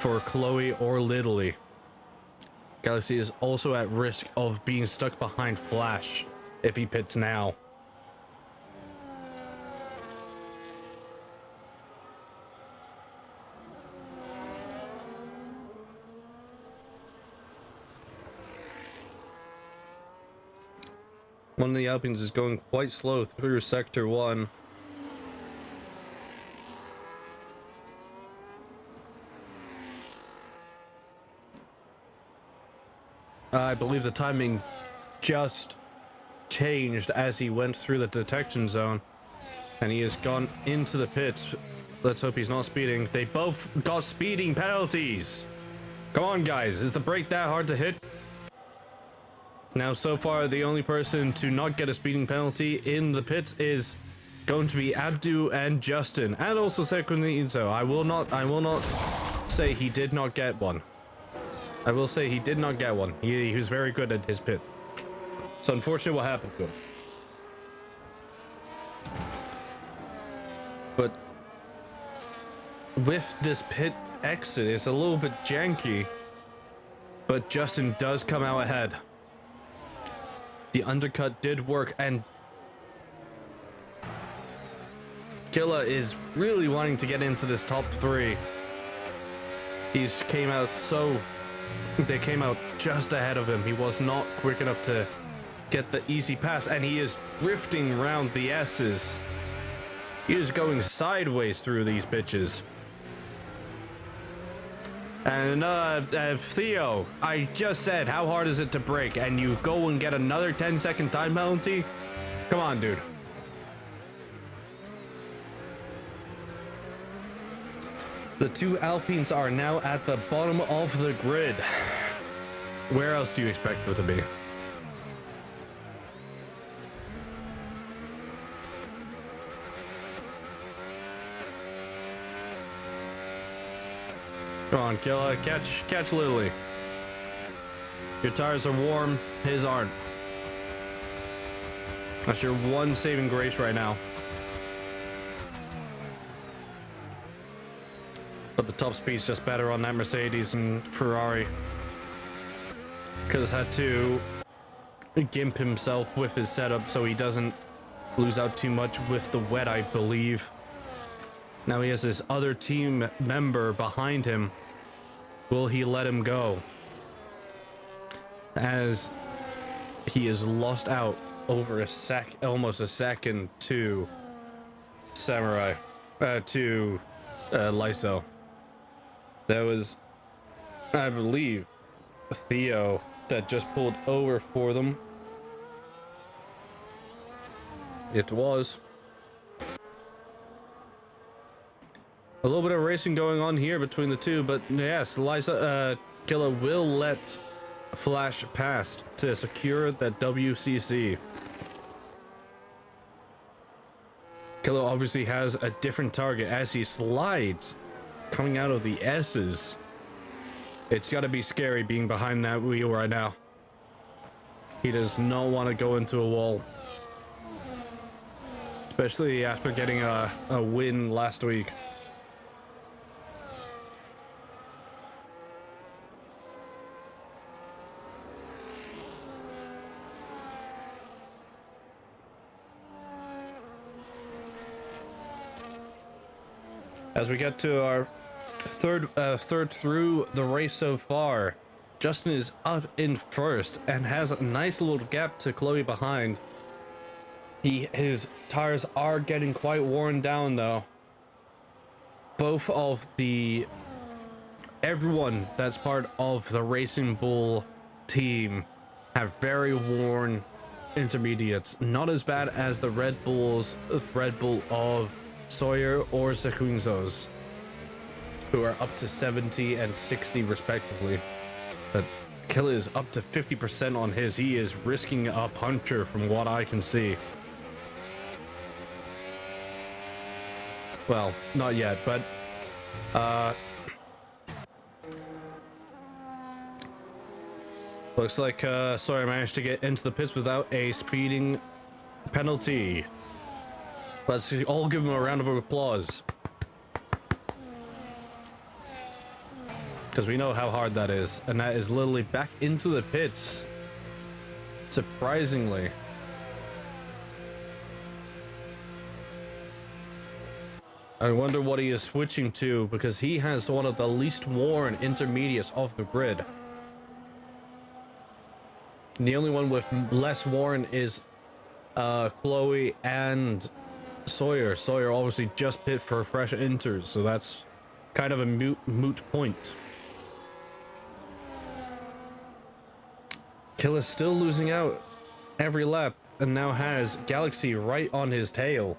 Chloe or Lily. Galaxy is also at risk of being stuck behind Flash if he pits now. One of the Alpines is going quite slow through Sector 1. I believe the timing just changed as he went through the detection zone, and he has gone into the pits. Let's hope he's not speeding. They both got speeding penalties. Come on, guys. Is the brake that hard to hit? Now, so far, the only person to not get a speeding penalty in the pits is going to be Abdu and Justin, and also Sequinito. I will not say he did not get one. I will say he did not get one. He was very good at his pit. So unfortunately what happened to him. But with this pit exit, it's a little bit janky. But Justin does come out ahead. The undercut did work, and Killa is really wanting to get into this top 3. He's came out they came out just ahead of him. He was not quick enough to get the easy pass, and he is drifting around the S's. He is going sideways through these bitches. And Theo, I just said, how hard is it to brake? And you go and get another 10-second time penalty? Come on, dude. The two Alpines are now at the bottom of the grid. Where else do you expect them to be? Come on, Killa, catch Lily. Your tires are warm, his aren't. That's your one saving grace right now. But the top speed's just better on that Mercedes and Ferrari. Because had to gimp himself with his setup so he doesn't lose out too much with the wet, I believe. Now he has this other team member behind him. Will he let him go? As he is lost out over almost a second to Samurai, to Lysel. That was, I believe, Theo that just pulled over for them. It was. A little bit of racing going on here between the two, but yes, Killa will let Flash past to secure that WCC. Killa obviously has a different target as he slides coming out of the S's. It's got to be scary being behind that wheel right now. He does not want to go into a wall, especially after getting a win last week. As we get to our third through the race so far, Justin is up in first and has a nice little gap to Chloe behind. His tires are getting quite worn down though. Both of everyone that's part of the Racing Bull team have very worn intermediates. Not as bad as the Red Bull of Sawyer or Sekunzo's, who are up to 70 and 60 respectively. But Killa is up to 50% on his. He is risking a puncture from what I can see. Well, not yet, but looks like Sawyer managed to get into the pits without a speeding penalty. Let's all give him a round of applause, because we know how hard that is, and that is literally back into the pits, surprisingly. I wonder what he is switching to, because he has one of the least worn intermediates off the grid. And the only one with less worn is Chloe and Sawyer. Sawyer obviously just pit for fresh inters, so that's kind of a moot point. Killa's still losing out every lap and now has Galaxy right on his tail.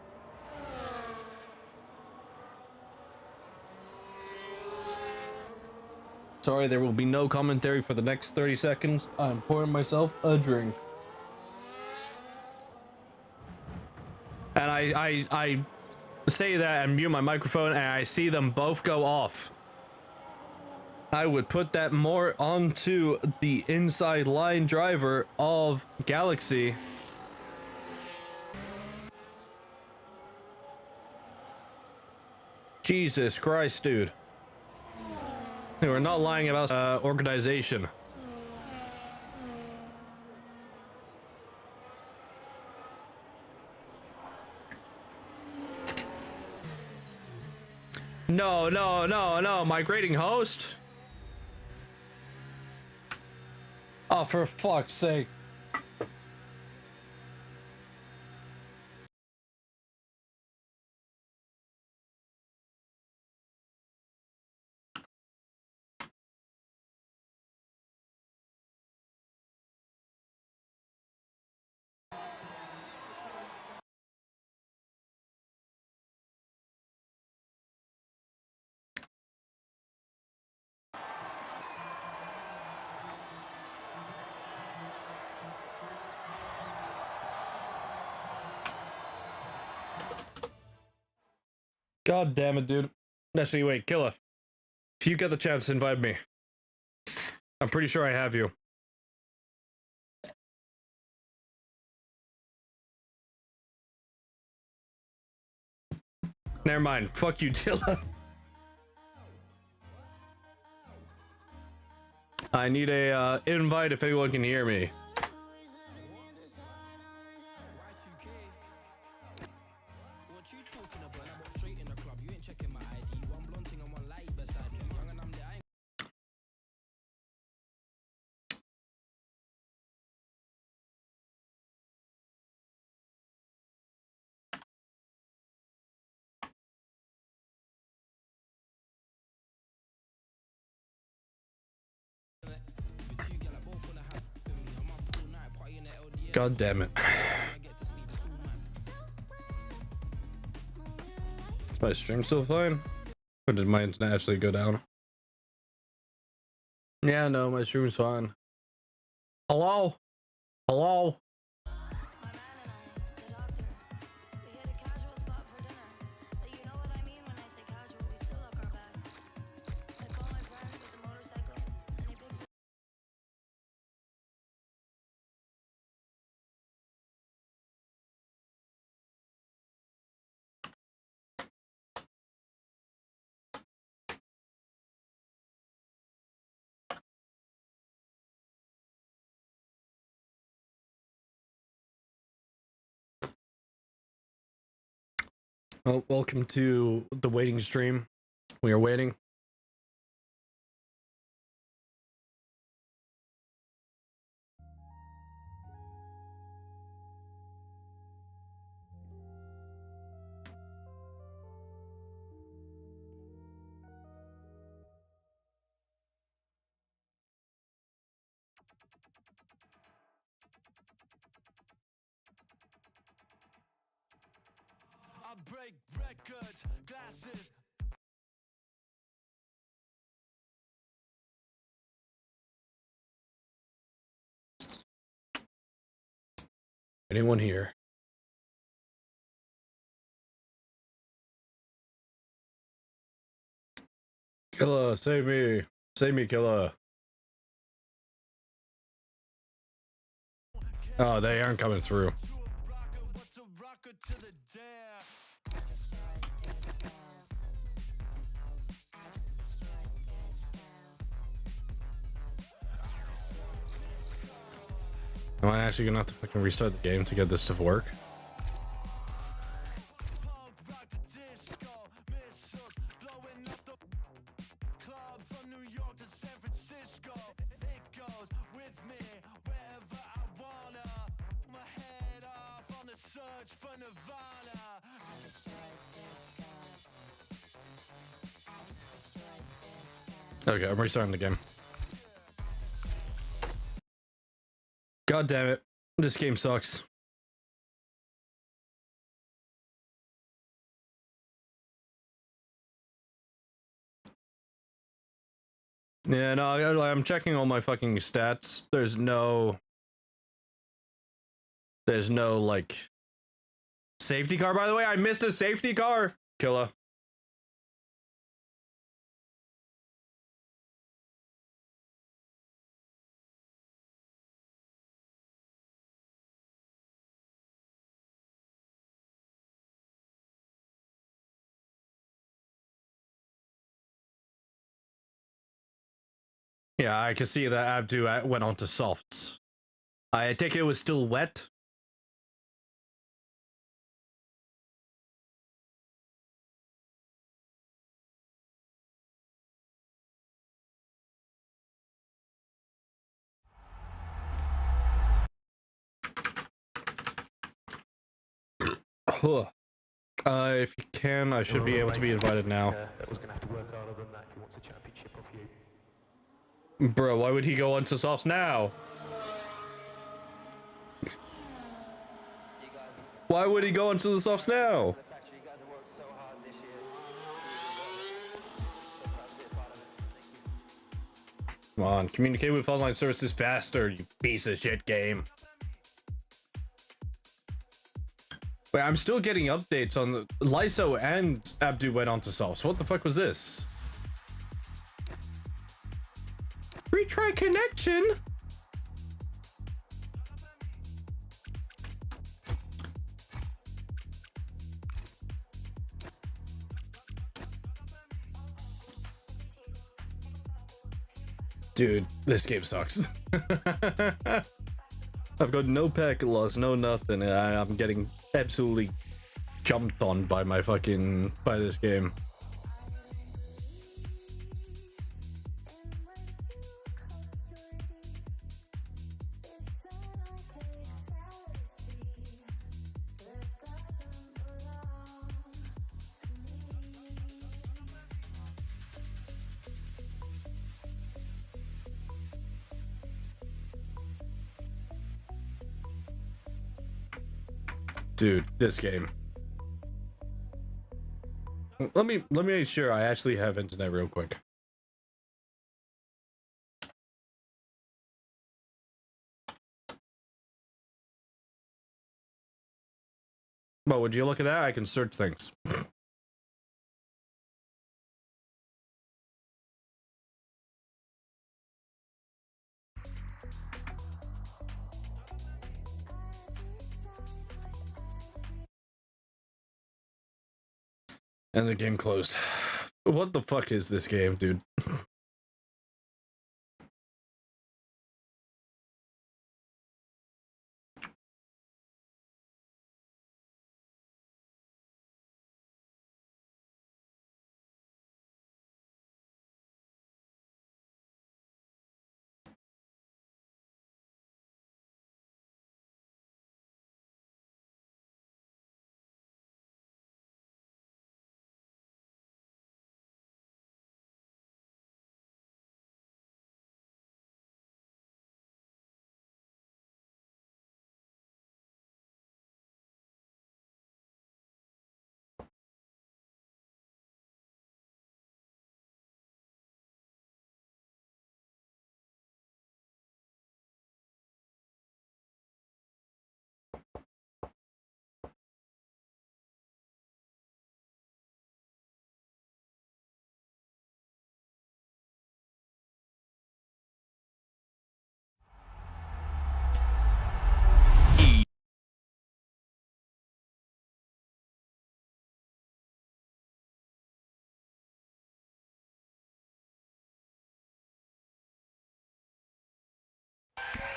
Sorry, there will be no commentary for the next 30 seconds. I'm pouring myself a drink. And I say that and mute my microphone and I see them both go off. I would put that more onto the inside line driver of Galaxy. Jesus Christ, dude. We're not lying about organization. No, no, no, no, migrating host? Oh, for fuck's sake. God damn it, dude. Actually, wait, Killa. If you get the chance, invite me. I'm pretty sure I have you. Never mind. Fuck you, Dilla. I need a invite if anyone can hear me. God damn it. Is my stream still fine? Or did my internet actually go down? Yeah, no, my stream's fine. Hello? Hello? Well, welcome to the waiting stream. We are waiting. I break records, glasses. Anyone here? Killa, save me. Save me, Killa. Oh, they aren't coming through. Am I actually gonna have to fucking restart the game to get this to work? Okay, I'm restarting the game. God damn it. This game sucks. Yeah, no, I'm checking all my fucking stats. There's no, like, safety car, by the way. I missed a safety car. Killa. Yeah, I can see that Abdu went on to softs. I think it was still wet. If you can, I should be able to be invited now. That was gonna have to work harder than that if he wants a championship off you. Bro, why would he go on to softs now? Why would he go into the softs now? Come on, communicate with online services faster, you piece of shit game. Wait, I'm still getting updates on the Lyso and Abdu went on to softs. What the fuck was this? Retry connection? Dude, this game sucks. I've got no packet loss, no nothing, and I'm getting absolutely jumped on by this game. Dude, this game. Let me make sure I actually have internet real quick. Well, would you look at that? I can search things. And the game closed. What the fuck is this game, dude?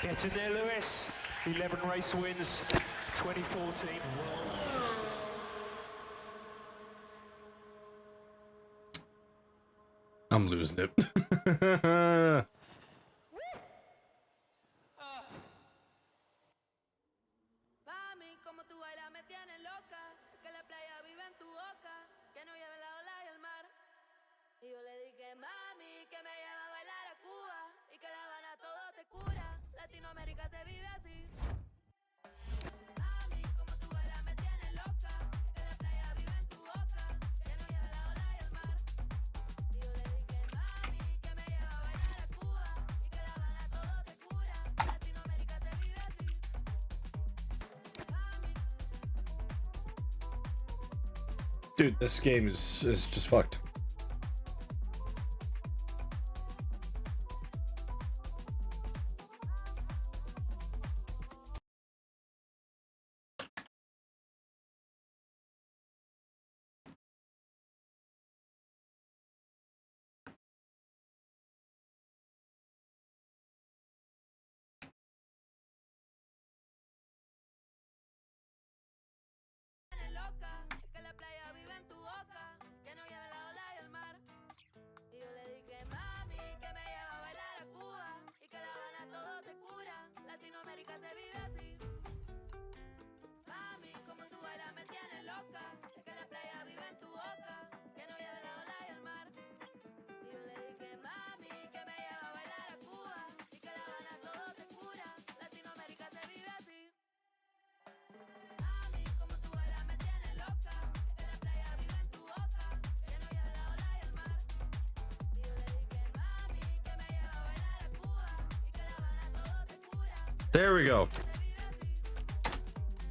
Get in there, Lewis. 11 race wins, 2014. I'm losing it. Mami, como tú bailas me tienes loca, que la playa vive en tu boca, que no lleve la ola y el mar. Y yo le dije, mami, que me lleva a bailar a Cuba, y que La Habana todo te cura, Latinoamérica se vive así. Mami, como tú bailas me tienes loca, que la playa vive en tu boca, que no lleve la ola y el mar. Y yo le dije, mami, que me lleva a bailar a Cuba, y que La Habana todo te cura, Latinoamérica se vive así. Dude, this game is just fucked. Loca, que la playa vive en tu boca, que no lleve la ola y el mar. Y yo le dije, mami, que me lleva a bailar a Cuba, y que La Habana todo te cura, Latinoamérica se vive así. Mami, como tú bailas me tienes loca, que la playa vive en tu boca, que no lleve la ola y el mar. Y yo le dije, mami, que me lleva a bailar a Cuba, y que La Habana todo te cura, Latinoamérica se vive así. Mami, como tú bailas me tienes loca, que la playa vive en tu boca, que no lleve la ola y el mar. Y yo le dije, mami, que me lleva a bailar a Cuba, y que La Habana todo te cura. There we go.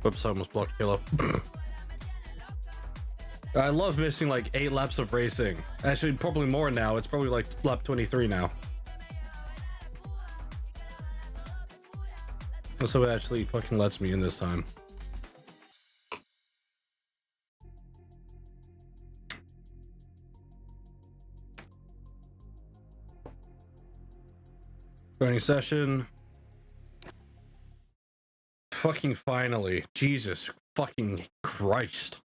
Whoops, I almost blocked Kilo. I love missing like 8 laps of racing. Actually, probably more now. It's probably like lap 23 now. So it actually fucking lets me in this time. Joining session. Fucking finally. Jesus fucking Christ.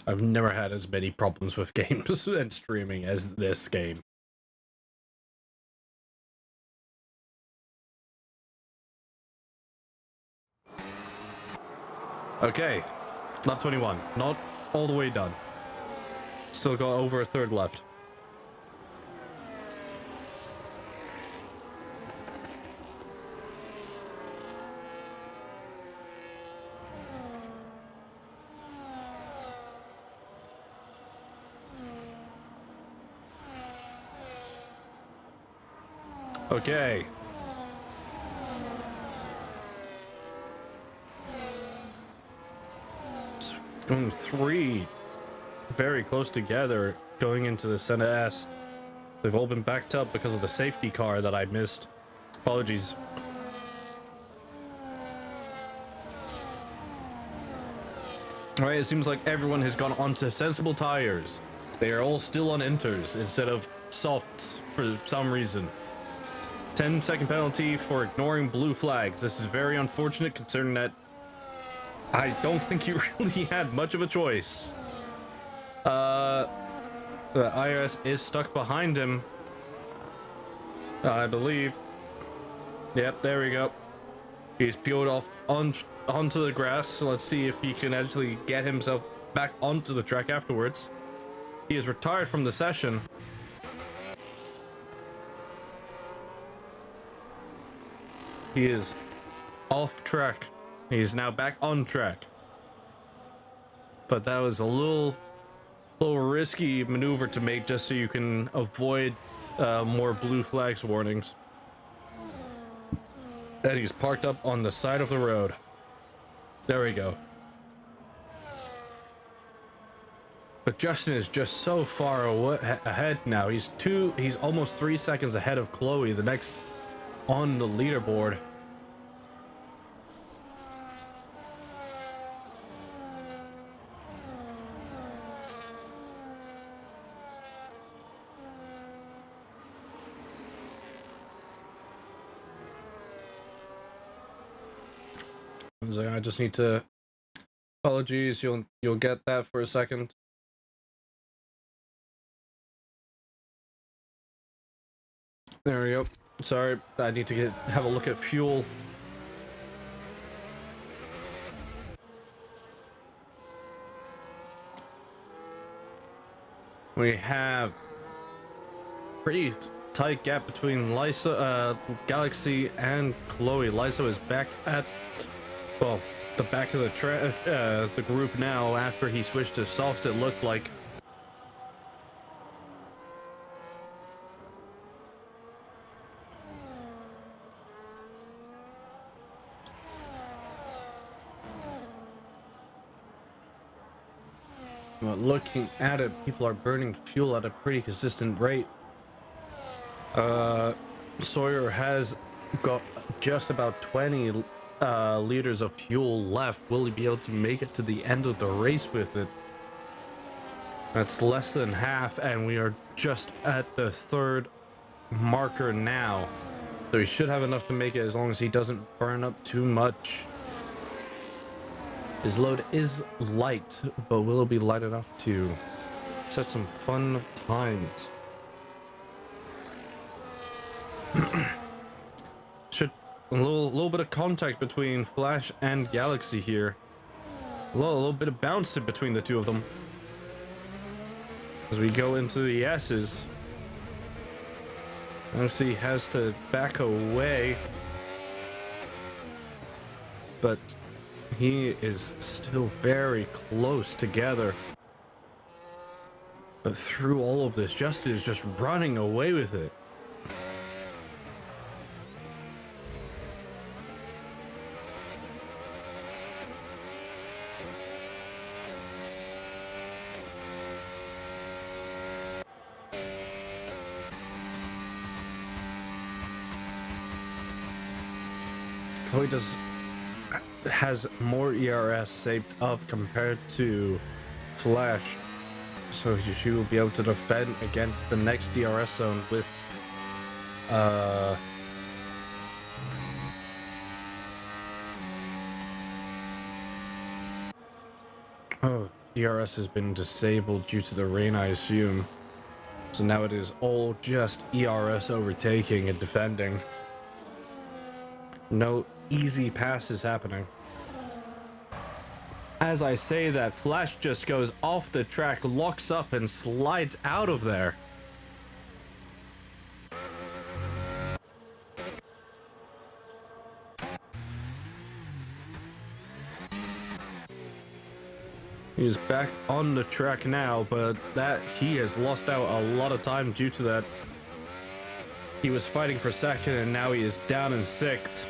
I've never had as many problems with games and streaming as this game. Okay, lap 21. Not all the way done. Still got over a third left. Okay. It's going three very close together going into the center S. They've all been backed up because of the safety car that I missed. Apologies. Alright, it seems like everyone has gone onto sensible tires. They are all still on inters instead of softs for some reason. 10-second penalty for ignoring blue flags. This is very unfortunate considering that I don't think he really had much of a choice. The IRS is stuck behind him, I believe. Yep, there we go. He's peeled off onto the grass. So let's see if he can actually get himself back onto the track afterwards. He is retired from the session. He is off track. He's now back on track. But that was a little risky maneuver to make just so you can avoid more blue flags warnings. And he's parked up on the side of the road. There we go. But Justin is just so far ahead now. He's almost 3 seconds ahead of Chloe, the next on the leaderboard. I just need to. Apologies, you'll get that for a second. There we go. Sorry, I need to have a look at fuel. We have pretty tight gap between Galaxy and Chloe. Lyso is back at, well, the back of the group now after he switched to softs, it looked like. Well, looking at it, people are burning fuel at a pretty consistent rate. Sawyer has got just about 20 liters of fuel left. Will he be able to make it to the end of the race with it? That's less than half, and we are just at the third marker now. So he should have enough to make it as long as he doesn't burn up too much. His load is light, but will it be light enough to set some fun times? Should a little bit of contact between Flash and Galaxy here. A little bit of bounce in between the two of them as we go into the S's. Galaxy has to back away, but he is still very close together. But through all of this, Justin is just running away with it. Chloe has more ERS saved up compared to Flash, so she will be able to defend against the next DRS zone with oh, DRS has been disabled due to the rain, I assume, so now it is all just ERS overtaking and defending. No easy passes happening. As I say that, Flash just goes off the track, locks up, and slides out of there. He's back on the track now, but he has lost out a lot of time due to that. He was fighting for second and now he is down in sixth.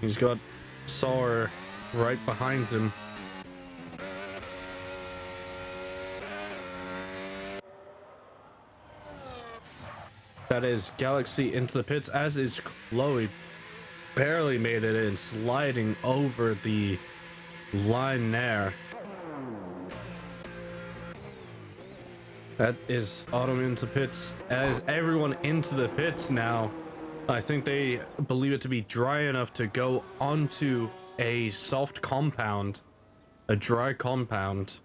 He's got Sauer right behind him. That is Galaxy into the pits, as is Chloe. Barely made it in, sliding over the line there. That is Autumn into pits, as everyone into the pits now. I think they believe it to be dry enough to go onto a soft compound, a dry compound.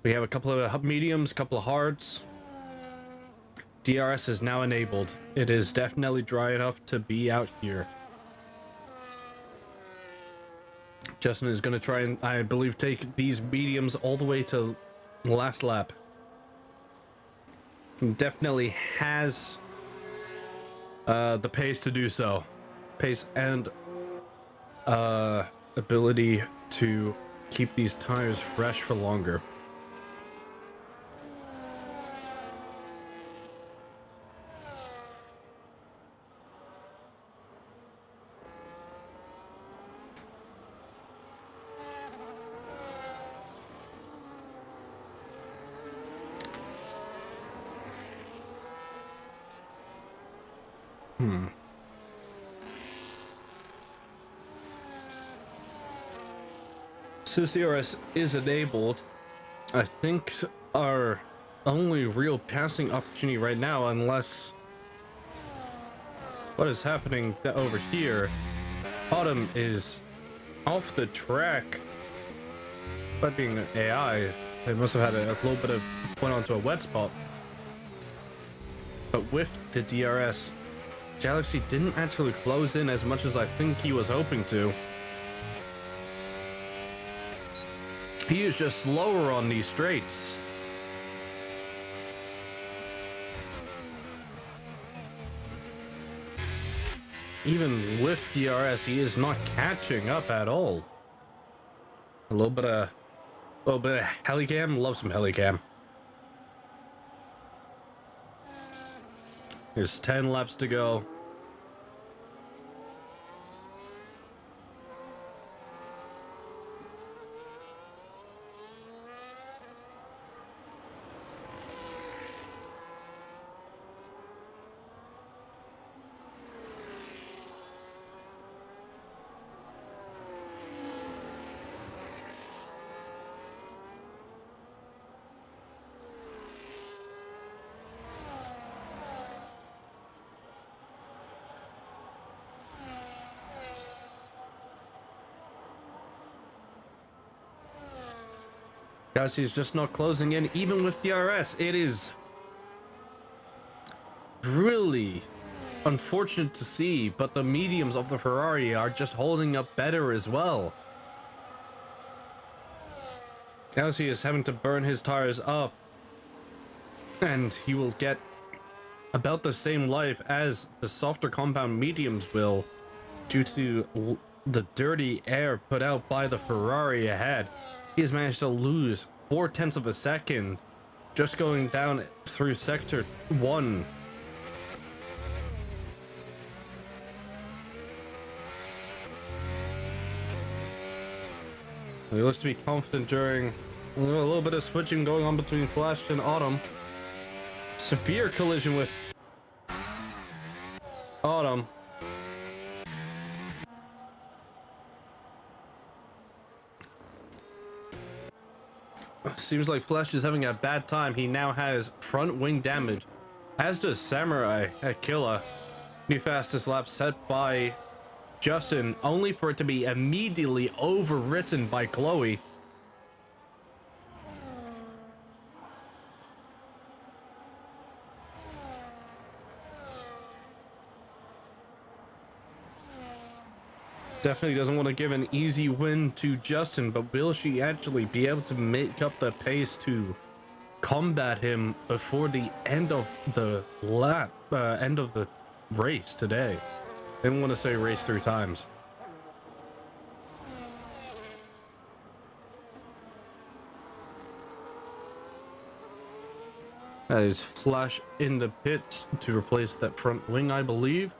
We have a couple of mediums, couple of hards. DRS is now enabled. It is definitely dry enough to be out here. Justin is going to try and, I believe, take these mediums all the way to last lap. Definitely has the pace to do so. Pace and ability to keep these tires fresh for longer. Since DRS is enabled, I think our only real passing opportunity right now, unless what is happening over here, Autumn is off the track. But being an AI, they must have had a little bit of went onto a wet spot. But with the DRS, Galaxy didn't actually close in as much as I think he was hoping to. He is just slower on these straights. Even with DRS, he is not catching up at all. A little bit of helicam. Love some helicam. There's 10 laps to go. Galaxy is just not closing in, even with DRS. It is really unfortunate to see, but the mediums of the Ferrari are just holding up better as well. Galaxy is having to burn his tires up, and he will get about the same life as the softer compound mediums will, due to the dirty air put out by the Ferrari ahead. He has managed to lose 0.4 of a second just going down through sector 1. He looks to be confident during a little bit of switching going on between Flash and Autumn. Severe collision with Autumn. Seems like Flash is having a bad time. He now has front wing damage, as does Samurai at Killa. New fastest lap set by Justin, only for it to be immediately overwritten by Chloe. Definitely doesn't want to give an easy win to Justin, but will she actually be able to make up the pace to combat him before the end of the lap, end of the race today? Didn't want to say race 3 times. That is Flash in the pits to replace that front wing, I believe.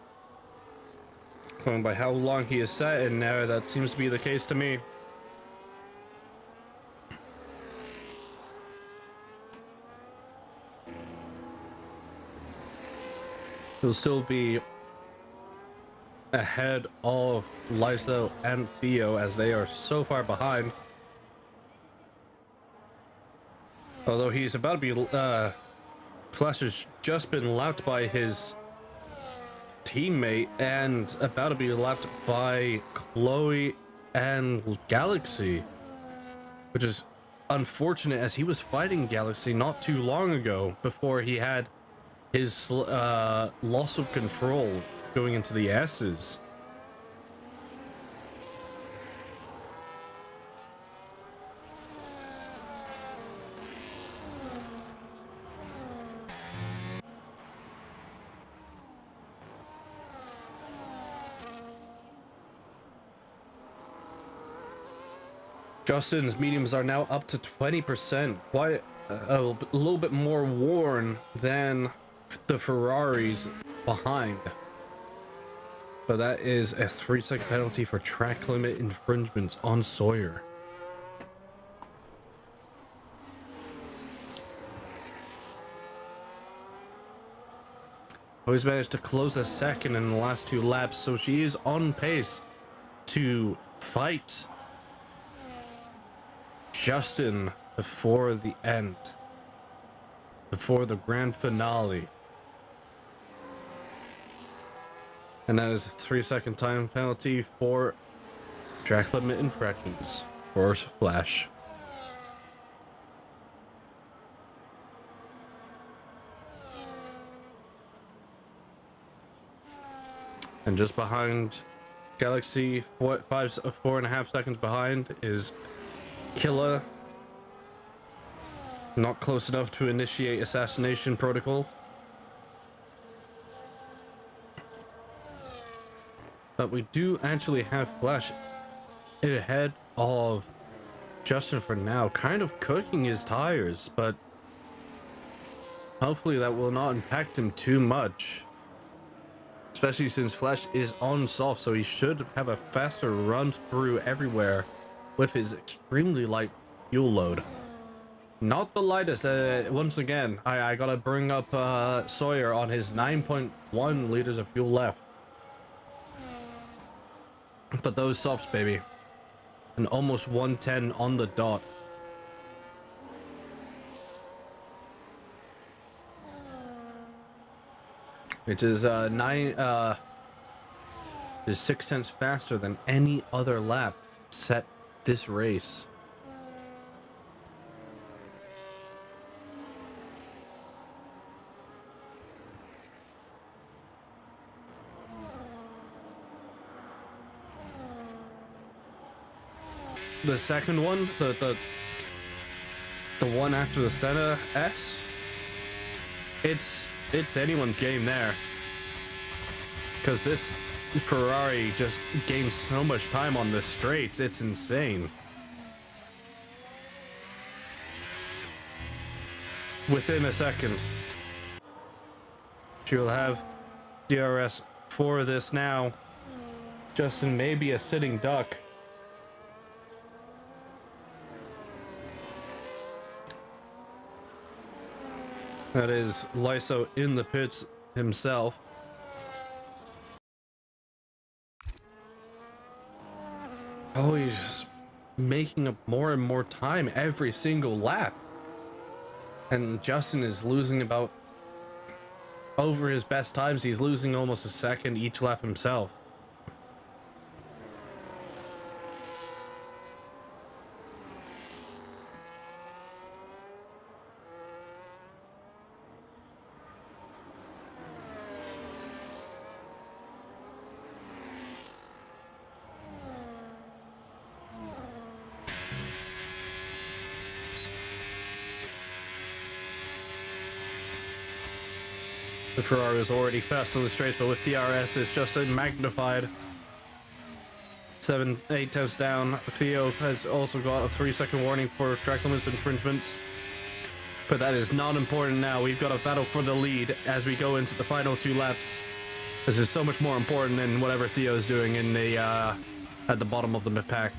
Going by how long he is sat in now, that seems to be the case to me. He'll still be ahead of Lyso and Theo as they are so far behind. Although he's about to be, Flash has just been lapped by his teammate and about to be lapped by Chloe and Galaxy, which is unfortunate as he was fighting Galaxy not too long ago before he had his loss of control going into the S's. Justin's mediums are now up to 20%, quite a little bit more worn than the Ferraris behind. But that is a 3-second penalty for track limit infringements on Sawyer. Always managed to close a second in the last 2 laps, so she is on pace to fight Justin before the end, before the grand finale. And that is a 3-second time penalty for track limit infractions for Flash. And just behind Galaxy, 4.5 seconds behind is Killa. Not close enough to initiate assassination protocol. But we do actually have Flash ahead of Justin for now, kind of cooking his tires, but hopefully that will not impact him too much. Especially since Flash is on soft, so he should have a faster run through everywhere with his extremely light fuel load. Not the lightest, once again, I gotta bring up Sawyer on his 9.1 liters of fuel left. But those softs, baby. And almost 110 on the dot. Which is 6/10 faster than any other lap set this race. The second one, the one after the Senna S, it's anyone's game there, because this Ferrari just gains so much time on the straights. It's insane. Within a second, she'll have DRS for this now. Justin may be a sitting duck. That is Lyso in the pits himself. Oh, he's just making up more and more time every single lap. And Justin is losing about, over his best times, he's losing almost a second each lap himself. The Ferrari is already fast on the straights, but with DRS it's just a magnified 7-8 tenths down. Theo has also got a 3-second warning for track limits infringements. But that is not important now. We've got a battle for the lead as we go into the final 2 laps. This is so much more important than whatever Theo is doing in the at the bottom of the pack.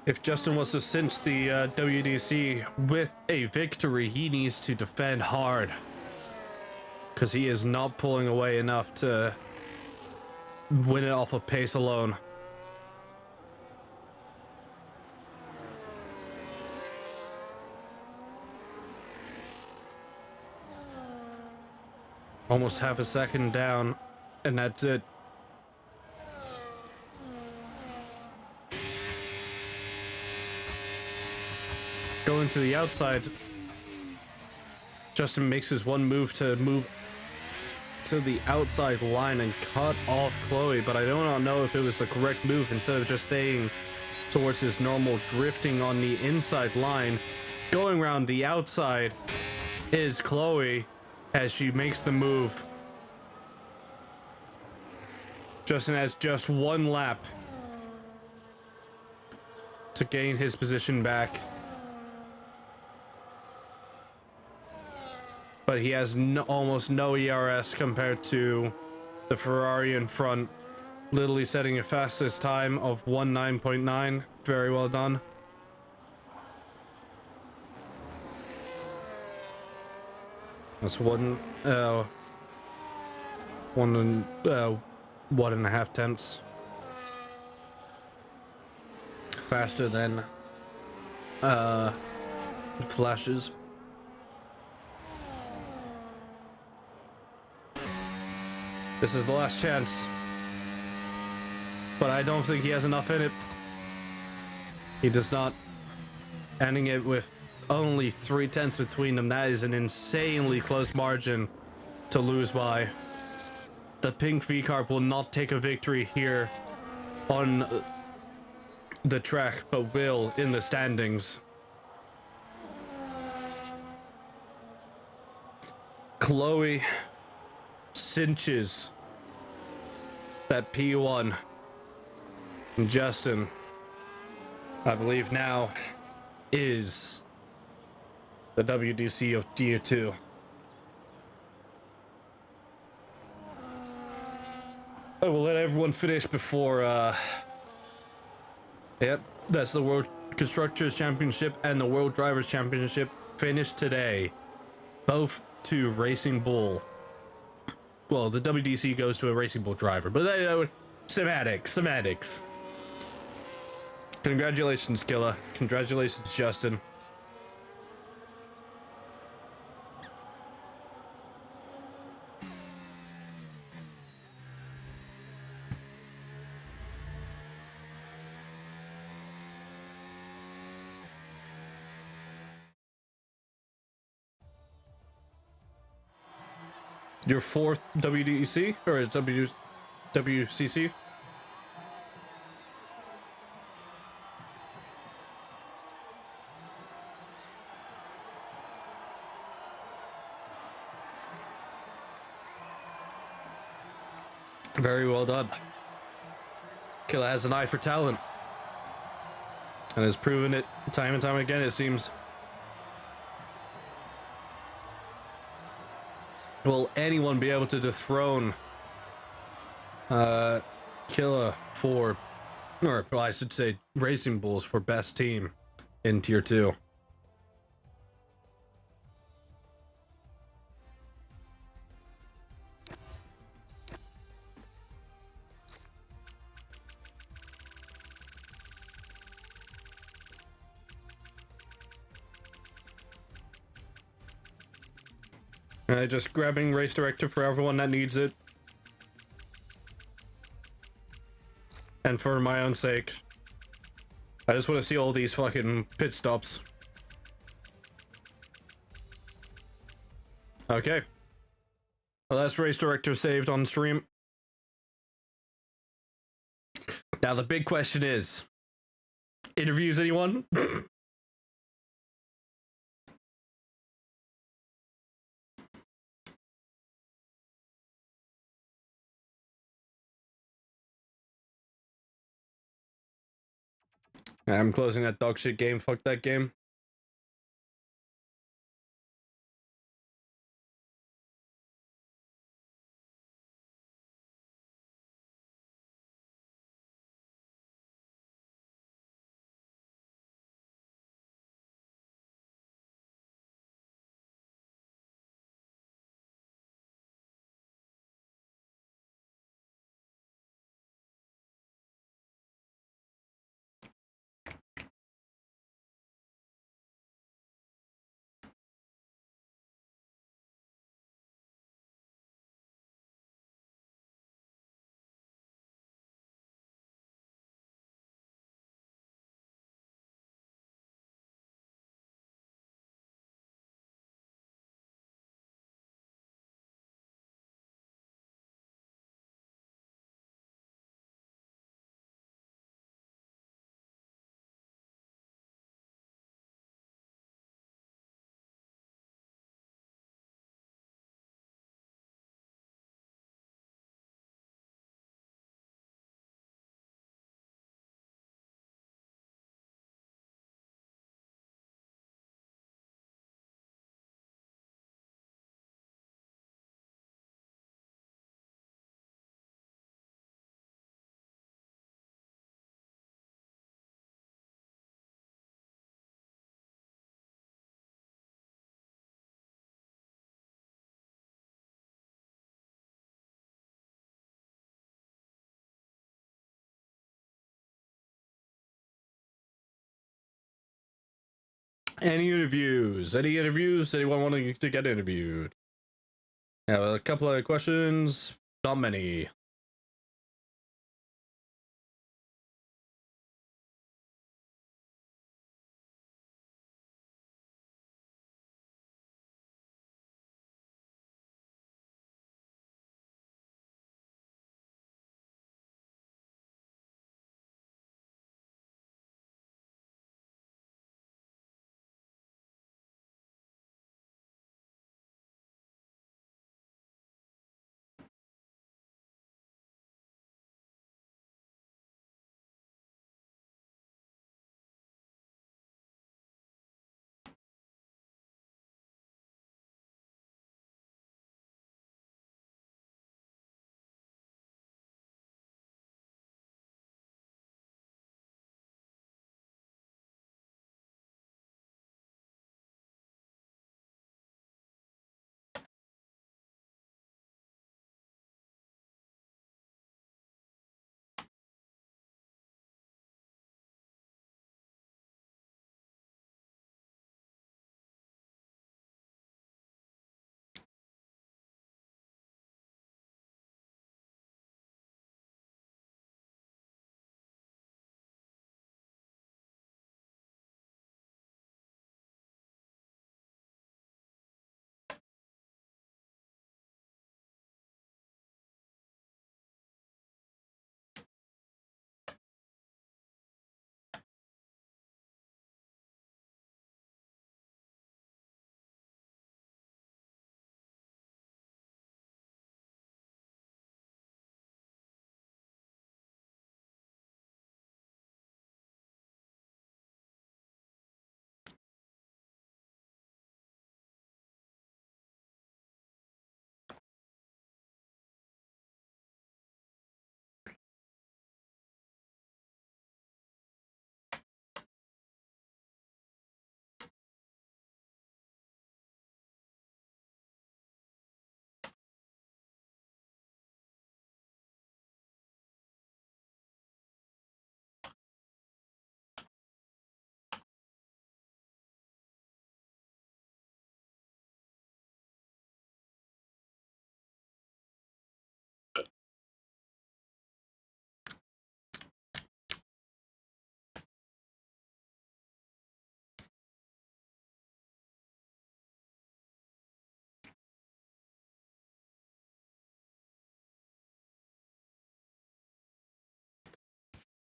If Justin wants to cinch the WDC with a victory, he needs to defend hard. Because he is not pulling away enough to win it off of pace alone. Almost half a second down, and that's it. Going to the outside, Justin makes his one move to move to the outside line and cut off Chloe, but I do not know if it was the correct move. Instead of just staying towards his normal drifting on the inside line, going around the outside is Chloe as she makes the move. Justin has just 1 lap to gain his position back. But he has almost no ERS compared to the Ferrari in front, literally setting a fastest time of 19.9. Very well done. That's 1.5 tenths faster than Flash's. This is the last chance, but I don't think he has enough in it. He does not. Ending it with only 3 tenths between them. That is an insanely close margin to lose by. The pink V-Carb will not take a victory here on the track, but will in the standings. Chloe cinches that P1, and Justin, I believe now, is the WDC of Tier 2. I will let everyone finish before yep, that's the World Constructors Championship and the World Drivers Championship finished today, both to Racing Bull. Well, the WDC goes to a Racing Bull driver, but semantics. Congratulations, Killa. Congratulations, Justin. Your 4th WDC or WCC? Very well done. Killa has an eye for talent and has proven it time and time again, it seems. Will anyone be able to dethrone Killa for, or I should say Racing Bulls for best team in Tier 2? Just grabbing race director for everyone that needs it. And for my own sake. I just want to see all these fucking pit stops. Okay. Well, that's race director saved on stream. Now the big question is, Interviews, anyone? I'm closing that dog shit game. Fuck that game. Any interviews? Any interviews? Anyone wanting to get interviewed? Yeah, a couple of questions. Not many.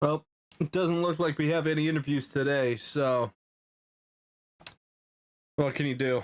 Well, it doesn't look like we have any interviews today, so what can you do?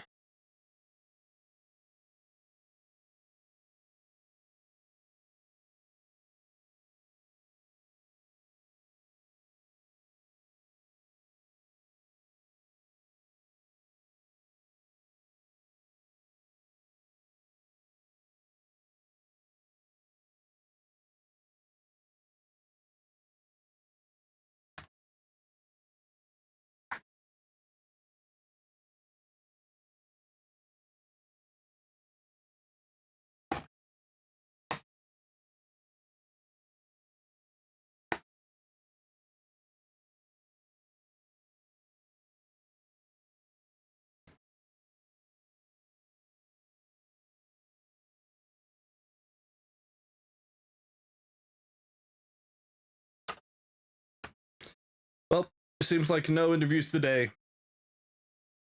Well, seems like no interviews today.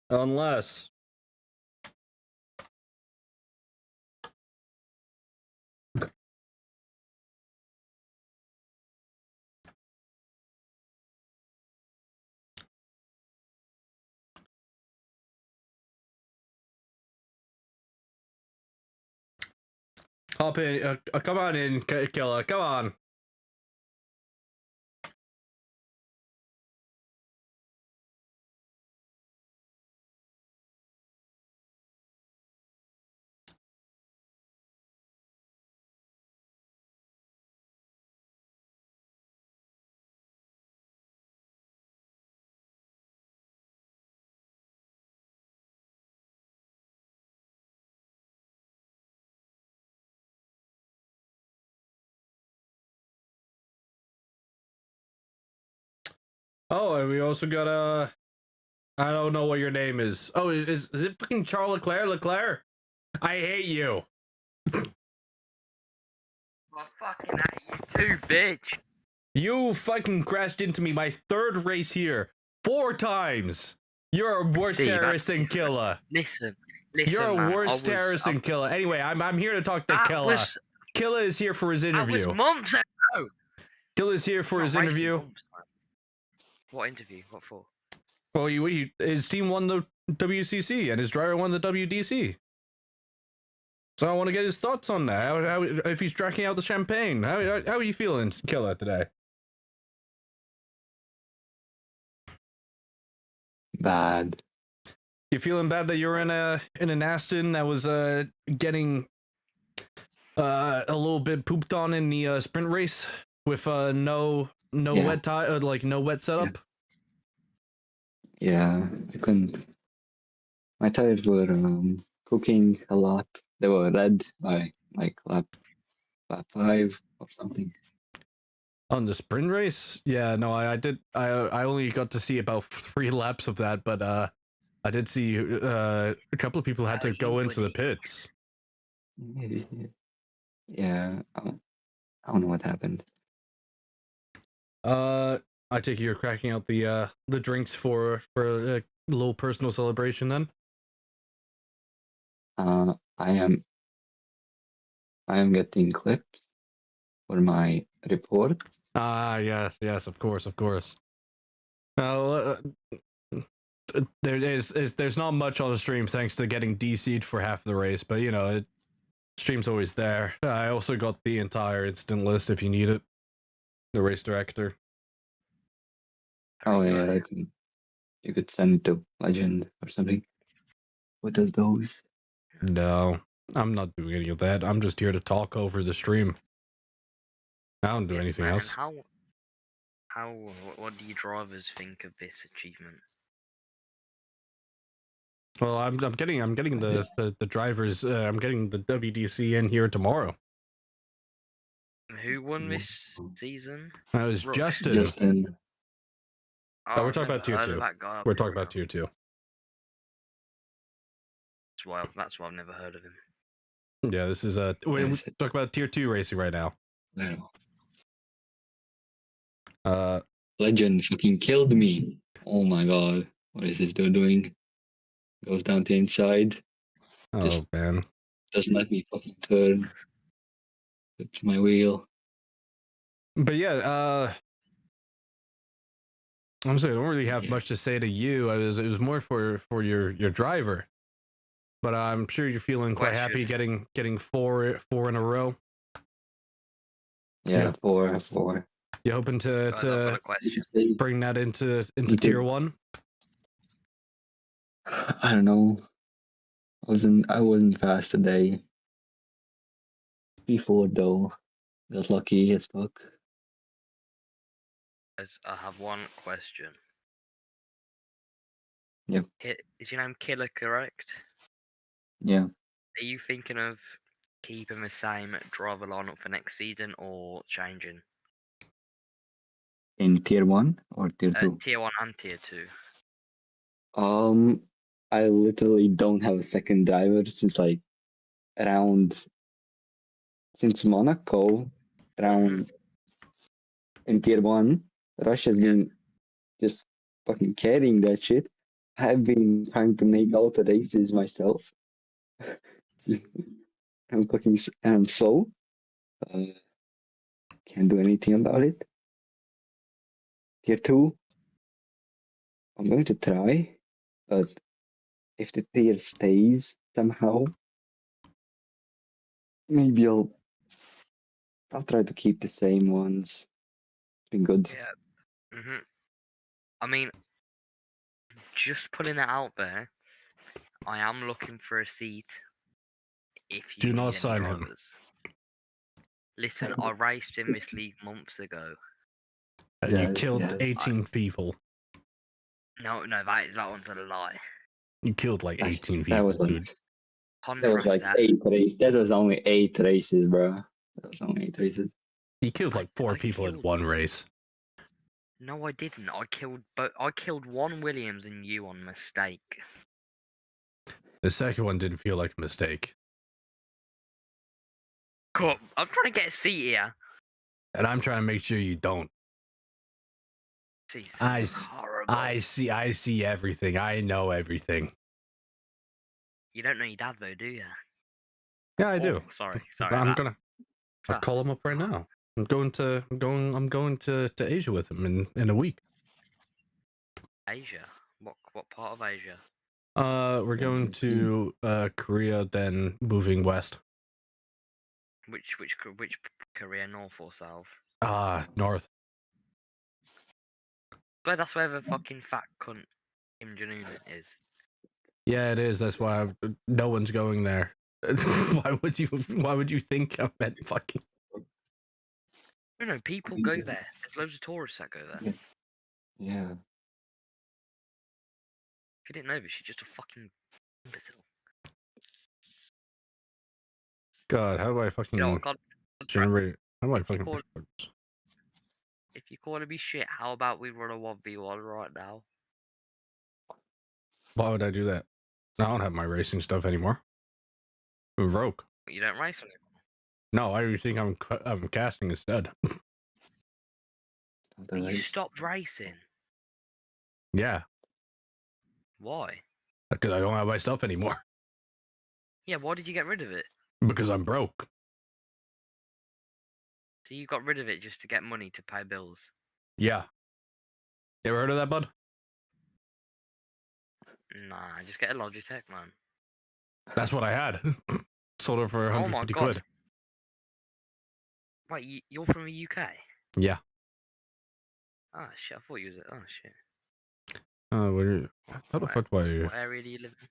Unless. Hop in. Come on in, Killer. Come on. Oh, and we also got I don't know what your name is. Oh, is it fucking Charles Leclerc? Leclerc? I hate you. Well, fucking at you too, bitch. You fucking crashed into me my third race here 4 times. You're a worse Steve, terrorist than Killa. Listen, You're a man, worse terrorist than Killa. Anyway, I'm here to talk to Killa. Killa is here for his That interview. was months ago. Killa is here for his interview. What interview? What for? Well, his team won the WCC and his driver won the WDC. So I want to get his thoughts on that. How if he's tracking out the champagne? How are you feeling, Killa, today? Bad. You feeling bad that you're in an Aston that was getting a little bit pooped on in the sprint race with no wet tire, like no wet setup? Yeah, I couldn't. My tires were cooking a lot. They were red by like lap 5 or something. On the sprint race? Yeah, no, I only got to see about 3 laps of that, but I did see a couple of people had to go into the pits. Yeah, I don't know what happened. I take it you're cracking out the drinks for a little personal celebration then? I am getting clips for my report. Ah, yes, of course. There's not much on the stream thanks to getting DC'd for half the race, but you know, stream's always there. I also got the entire instant list if you need it. The race director. Oh yeah, you could send it to Legend or something. What does those? No, I'm not doing any of that. I'm just here to talk over the stream. I don't do anything else. What do you drivers think of this achievement? Well, I'm getting the drivers. I'm getting the WDC in here tomorrow. Who won this season? That was Rush. Justin. Oh, we're talking about tier 2. We're talking about tier 2. That's why I've never heard of him. Yeah, this is we talk about tier 2 racing right now. Legend fucking killed me. Oh my god, what is this dude doing? Goes down to inside. Oh Just man, doesn't let me fucking turn. Flips my wheel. but yeah, Honestly, I don't really have much to say to you. It was more for your driver, but I'm sure you're feeling quite happy getting four in a row. Yeah, Yeah. four. You hoping Guys, I've got to a question. bring that into Into- tier 1? I don't know. I wasn't fast today. Before though, got lucky as fuck. Guys, I have one question. Yep. Is your name Killer correct? Yeah. Are you thinking of keeping the same driver lineup for next season or changing? In tier 1 or tier 2? Tier 1 and tier 2. I literally don't have a second driver since like since Monaco, around in tier 1. Russia's been just fucking carrying that shit. I've been trying to make all the races myself. I'm slow. Can't do anything about it. Tier 2, I'm going to try, but if the tier stays somehow, maybe I'll try to keep the same ones. It's been good. Yeah. I mean, just putting it out there, I am looking for a seat. If you Do need not any sign him. drivers. Listen, I raced in this league months ago. And Yeah, you killed yes. 18 people. No, that one's a lie. You killed like 18 That people, was like dude. like 8 races. That was only 8 races, bro. That was only 8 races. You killed like 4 I people in killed- one race. No, I didn't. I killed one Williams and you on mistake. The second one didn't feel like a mistake. Cool. I'm trying to get a seat here. And I'm trying to make sure you don't. Seats I are s- horrible. I see everything. I know everything. You don't know your dad though, do you? Yeah, I do. Oh, sorry. I'm gonna I'll Ah. call him up right now. I'm going to Asia with him in a week. Asia. What part of Asia? We're going to Korea, then moving west. Which Korea, north or south? North. But that's where the fucking fat cunt Kim Jong-un is. Yeah, it is. That's why no one's going there. Why would you think I meant fucking? No, people go there. There's loads of tourists that go there. Yeah. If you didn't know this, she's just a fucking imbecile. God, how do I fucking You know what, God, generate? How do I fucking? call- if you're calling me shit, how about we run a 1v1 right now? Why would I do that? I don't have my racing stuff anymore. I'm broke. You don't race anymore. No, I think I'm casting instead. But you stopped racing. Yeah, Why? because I don't have my stuff anymore. Yeah, why did you get rid of it? Because I'm broke. So you got rid of it just to get money to pay bills. Yeah. You ever heard of that, bud? Nah, just get a Logitech, man. That's what I had. Sold it for Oh my 150 god. quid. Wait, you're from the UK? Yeah. Oh shit, I thought you was. Oh shit. How the fuck do I? What area do you live in?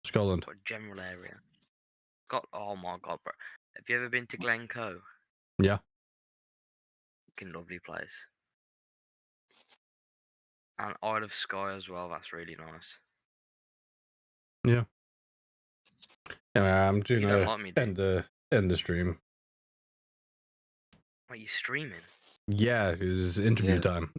Scotland. What general area? Oh my god, bro. Have you ever been to Glencoe? Yeah. Fucking lovely place. And Isle of Skye as well, that's really nice. Yeah, I'm You doing don't like me, do you? end the stream. Wait, you streaming? Yeah, it was interview Yeah. time.